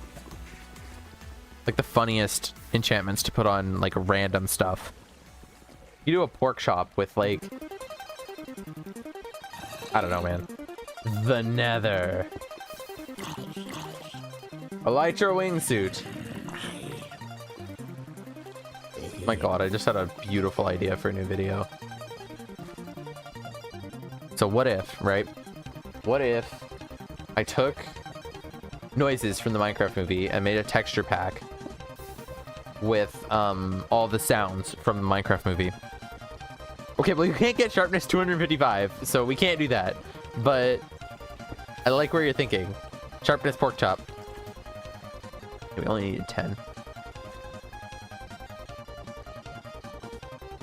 S1: Like, the funniest enchantments to put on, like, random stuff. You do a pork chop with, like, I don't know, man. The nether. Elytra wingsuit. My god, I just had a beautiful idea for a new video. So what if, right? What if I took noises from the Minecraft movie and made a texture pack with all the sounds from the Minecraft movie? Okay, well, you can't get sharpness 255, so we can't do that. But I like where you're thinking. Sharpness pork chop. Okay, we only needed 10.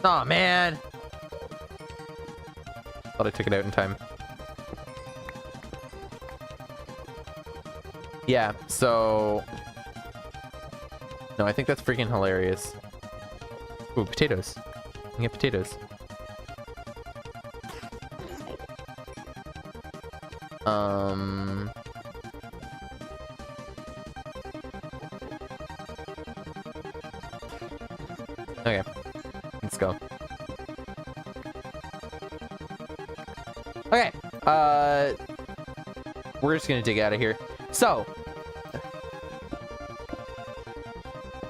S1: Aw, man. Thought I took it out in time. Yeah, so... No, I think that's freaking hilarious. Ooh, potatoes. You can get potatoes. Okay. Let's go. Okay. We're just gonna dig out of here. So.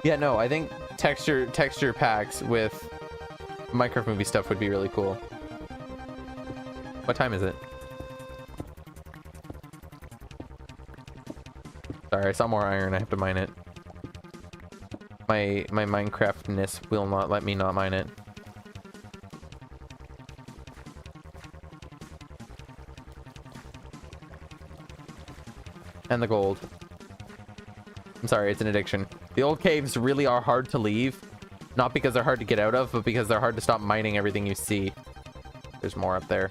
S1: Yeah, no, I think texture packs with Minecraft movie stuff would be really cool. What time is it? Sorry, I saw more iron. I have to mine it. My Minecraftness will not let me not mine it. And the gold. I'm sorry, it's an addiction. The old caves really are hard to leave. Not because they're hard to get out of, but because they're hard to stop mining everything you see. There's more up there.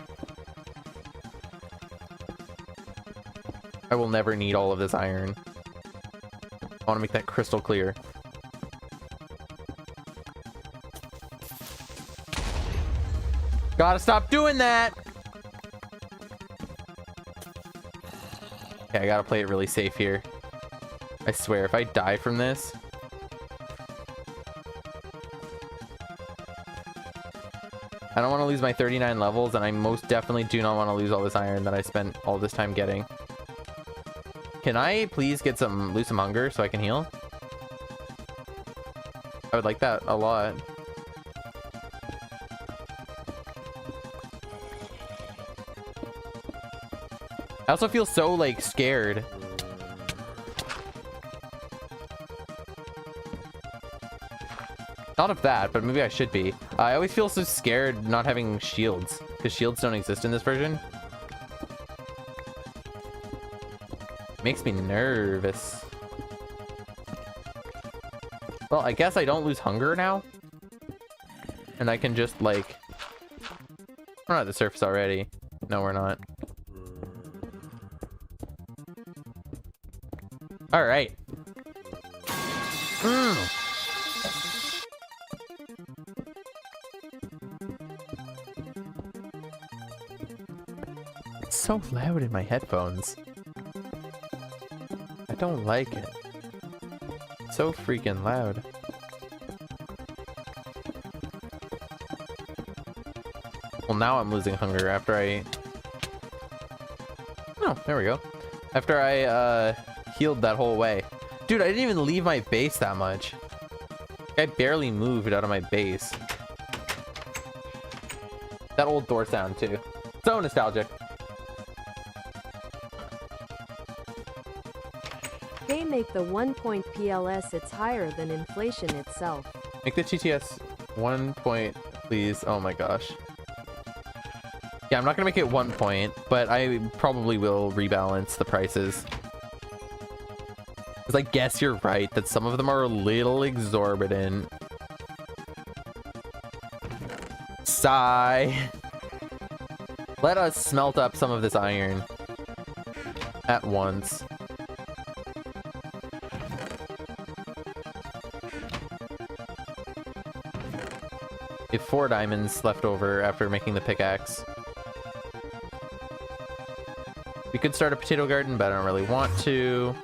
S1: I will never need all of this iron. I want to make that crystal clear. Gotta stop doing that! Okay, I gotta play it really safe here. I swear, if I die from this... I don't want to lose my 39 levels, and I most definitely do not want to lose all this iron that I spent all this time getting. Can I please get lose some hunger so I can heal? I would like that a lot. I also feel so, like, scared. Not of that, but maybe I should be. I always feel so scared not having shields, because shields don't exist in this version. Makes me nervous. Well, I guess I don't lose hunger now. And I can just, like... We're not at the surface already. No, we're not. Alright. It's so loud in my headphones. I don't like it. It's so freaking loud. Well, now I'm losing hunger after I... Oh, there we go. After I, healed that whole way. Dude, I didn't even leave my base that much. I barely moved out of my base. That old door sound, too. So nostalgic.
S2: Hey, make the 1 point PLS, it's higher than inflation itself.
S1: Make the TTS 1 point, please. Oh my gosh. Yeah, I'm not gonna make it 1 point, but I probably will rebalance the prices. Because I guess you're right that some of them are a little exorbitant. Sigh. Let us smelt up some of this iron at once. We have 4 diamonds left over after making the pickaxe. We could start a potato garden, but I don't really want to.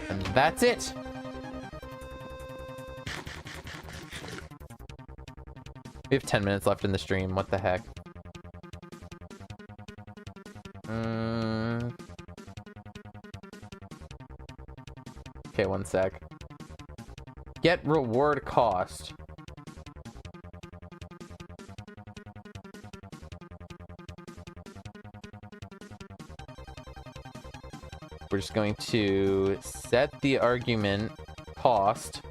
S1: And that's it. We have 10 minutes left in the stream. What the heck? Okay, 1 sec. Get reward cost. we're just going to set the argument cost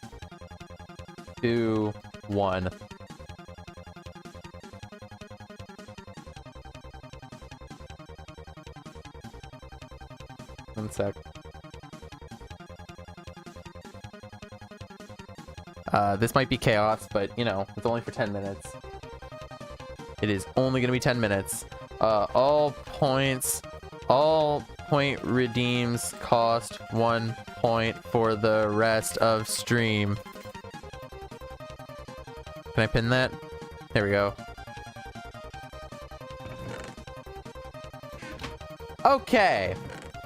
S1: to 1. One sec. This might be chaos, but you know, it's only for 10 minutes. It is only going to be 10 minutes. All point redeems cost 1 point for the rest of stream. Can I pin that? There we go. Okay,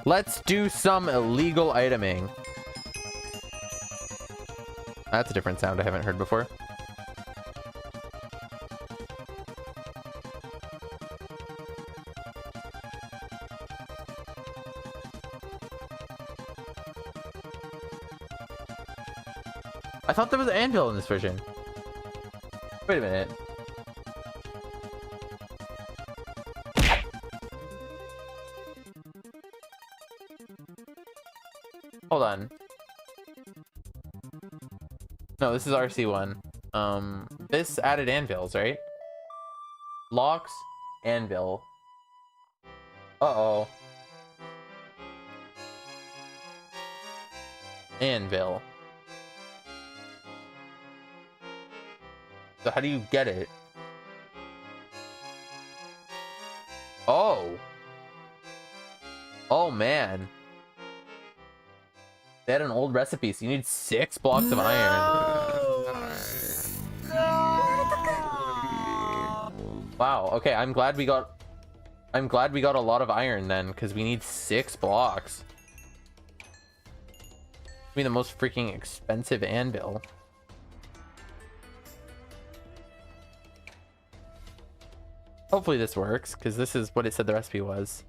S1: let's do some illegal iteming. That's a different sound I haven't heard before. I thought there was an anvil in this version. Wait a minute. Hold on. No, this is RC1. This added anvils, right? Locks, anvil. Uh-oh. Anvil. So how do you get it? Oh. Oh, man. They had an old recipe, so you need 6 blocks of iron. Wow, okay, I'm glad we got a lot of iron then, because we need 6 blocks. It'll be the most freaking expensive anvil. Hopefully this works, because this is what it said the recipe was.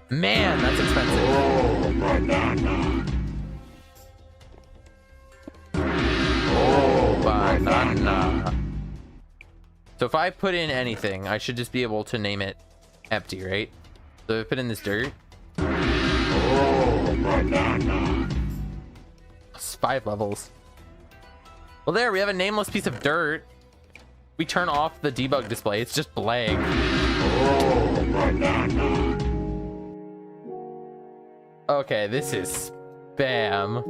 S1: Man, that's expensive.
S3: Oh, banana.
S1: Oh, banana. So if I put in anything, I should just be able to name it empty, right? So if I put in this dirt.
S3: Oh, banana.
S1: It's 5 levels. Well, there, we have a nameless piece of dirt. We turn off the debug display. It's just blank.
S3: Oh, banana.
S1: Okay, this is spam.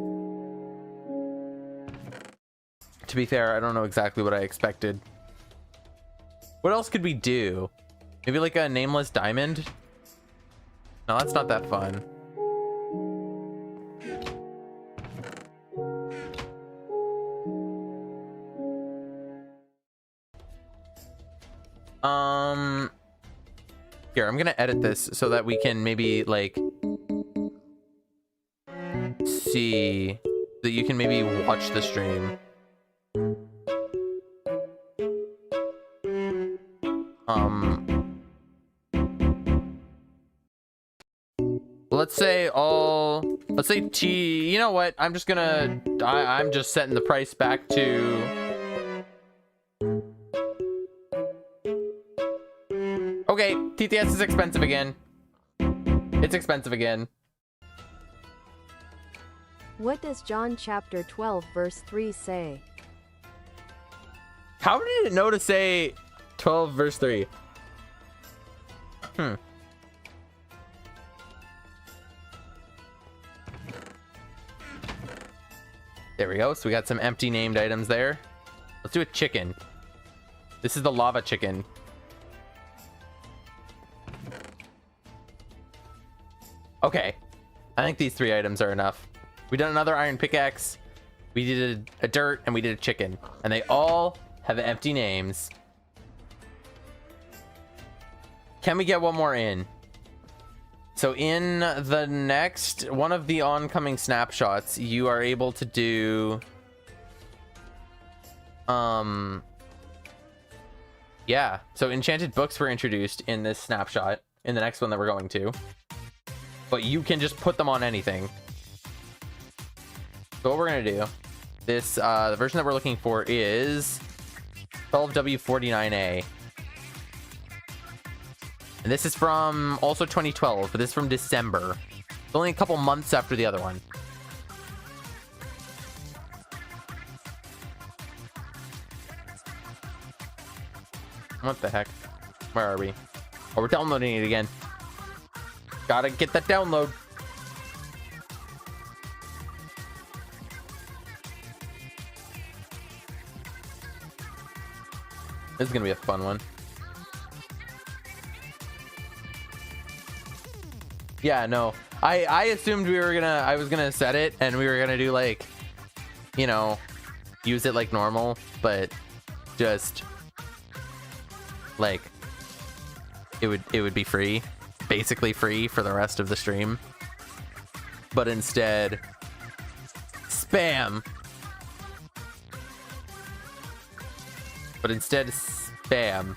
S1: To be fair, I don't know exactly what I expected. What else could we do? Maybe like a nameless diamond? No, that's not that fun. Here, I'm gonna edit this so that we can maybe like see that you can maybe watch the stream. Let's say T, you know what? I'm just gonna, I'm just setting the price back to, okay, TTS is expensive again. It's expensive again.
S2: What does John chapter 12 verse 3 say?
S1: How did it know to say 12 verse 3? There we go. So we got some empty named items there. Let's do a chicken. This is the lava chicken. Okay. I think these 3 items are enough. We did another iron pickaxe. We did a dirt and we did a chicken. And they all have empty names. Can we get one more in? So in the next one of the oncoming snapshots, you are able to do yeah, so enchanted books were introduced in this snapshot in the next one that we're going to, but you can just put them on anything. So what we're gonna do, this the version that we're looking for is 12W49A. And this is from also 2012, but this is from December. It's only a couple months after the other one. What the heck? Where are we? Oh, we're downloading it again. Gotta get that download. This is gonna be a fun one. Yeah, no. I assumed I was gonna set it and we were gonna do like, you know, use it like normal, but just like it would be free, basically free for the rest of the stream. But instead, spam. But instead, spam.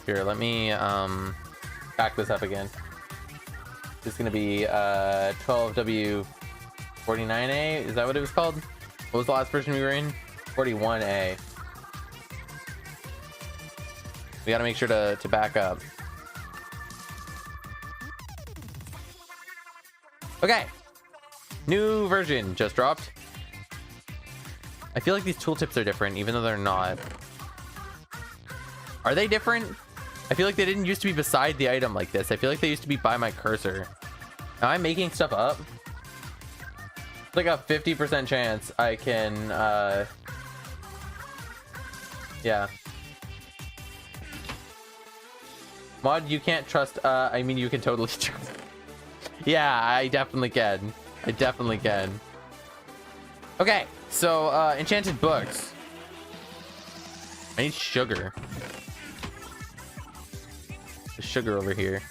S1: Here, let me back this up again. This is gonna be 12W49A. Is that what it was called? What was the last version we were in? 41A. We gotta make sure to back up. Okay. New version just dropped. I feel like these tooltips are different, even though they're not. Are they different? I feel like they didn't used to be beside the item like this. I feel like they used to be by my cursor. Am I making stuff up? It's like a 50% chance I can, yeah. Mod, you can't trust, I mean, you can totally trust. Yeah, I definitely can. I definitely can. Okay, so, enchanted books. I need sugar. There's sugar over here.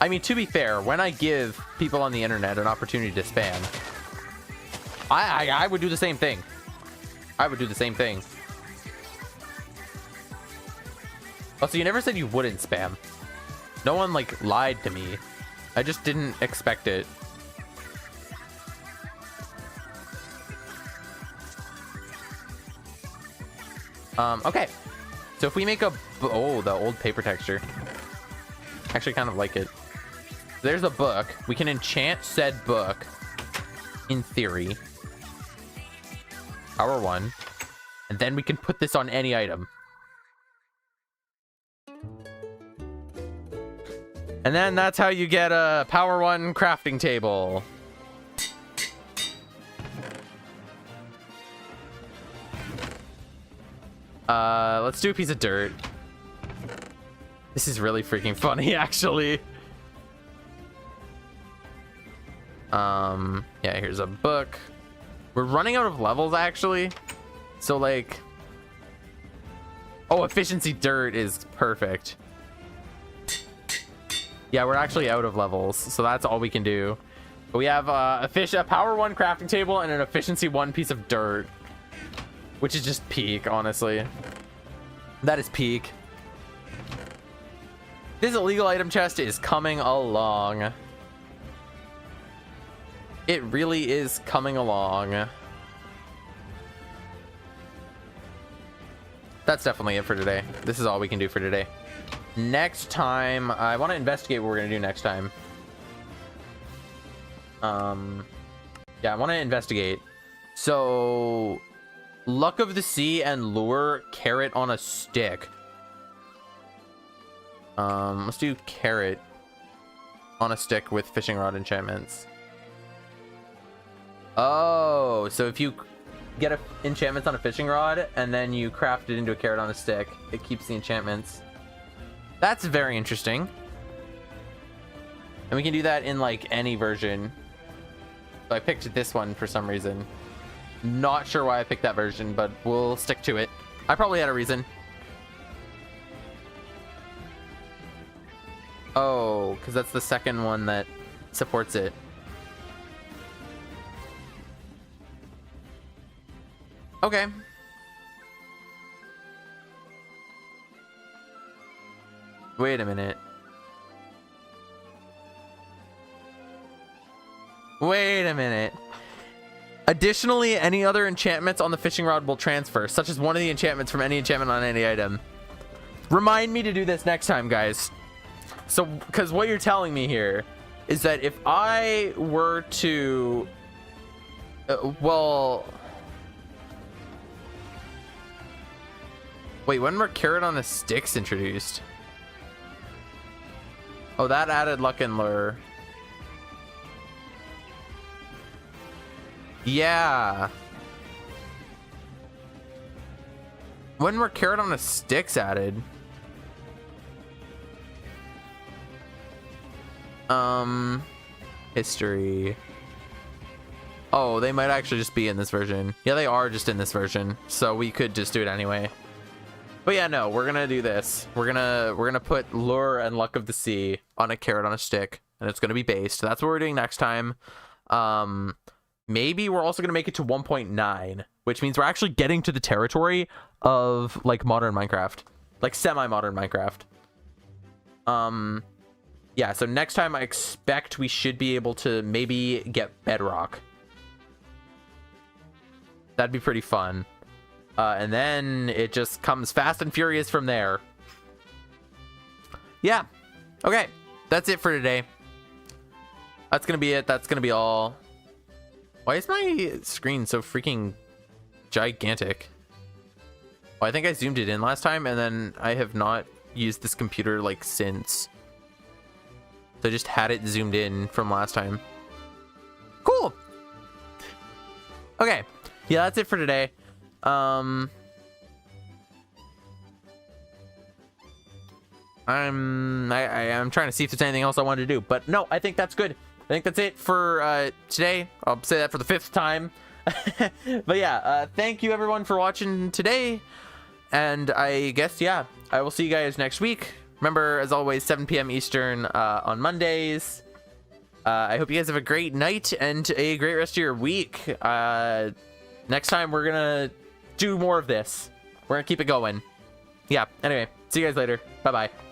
S1: I mean, to be fair, when I give people on the internet an opportunity to spam, I would do the same thing. I would do the same thing. Also, you never said you wouldn't spam. No one, like, lied to me. I just didn't expect it. Okay. So if we make a... Oh, the old paper texture. Actually kind of like it. There's a book. We can enchant said book. In theory. Power 1. And then we can put this on any item. And then that's how you get a Power 1 crafting table. Let's do a piece of dirt. This is really freaking funny, actually. Yeah, here's a book. We're running out of levels, actually. So, like... Oh, efficiency dirt is perfect. Yeah, we're actually out of levels, so that's all we can do. But we have a Power 1 crafting table and an efficiency 1 piece of dirt. Which is just peak, honestly. That is peak. This illegal item chest is coming along. It really is coming along. That's definitely it for today. This is all we can do for today. Next time, I want to investigate what we're going to do next time. Yeah, I want to investigate. So, Luck of the Sea and Lure carrot on a stick. Let's do carrot on a stick with fishing rod enchantments. Oh, so if you get enchantments on a fishing rod and then you craft it into a carrot on a stick, it keeps the enchantments. That's very interesting. And we can do that in like any version. So I picked this one for some reason. Not sure why I picked that version, but we'll stick to it. I probably had a reason. Oh, because that's the second one that supports it. Okay. Wait a minute. Wait a minute. Additionally, any other enchantments on the fishing rod will transfer, such as one of the enchantments from any enchantment on any item. Remind me to do this next time, guys. So, because what you're telling me here is that if I were to... well... Wait, when were carrot on a sticks introduced? Oh, that added luck and lure. Yeah. When were carrot on a sticks added? History. Oh, they might actually just be in this version. Yeah, they are just in this version. So we could just do it anyway. But yeah, no, we're gonna do this. We're gonna put lure and luck of the sea on a carrot on a stick, and it's gonna be based. That's what we're doing next time. Maybe we're also gonna make it to 1.9, which means we're actually getting to the territory of like modern Minecraft, like semi-modern Minecraft. Yeah, so next time I expect we should be able to maybe get bedrock. That'd be pretty fun. And then it just comes fast and furious from there. Yeah. Okay. That's it for today. That's going to be it. That's going to be all. Why is my screen so freaking gigantic? Well, I think I zoomed it in last time, and then I have not used this computer like since. So I just had it zoomed in from last time. Cool. Okay. Yeah, that's it for today. I'm trying to see if there's anything else I wanted to do, but no, I think that's good. I think that's it for today. I'll say that for the 5th time. But yeah, thank you everyone for watching today, and I guess, yeah, I will see you guys next week. Remember, as always, 7 p.m. Eastern on Mondays. I hope you guys have a great night and a great rest of your week. Next time we're gonna do more of this. We're gonna keep it going. Yeah, anyway, see you guys later. Bye bye.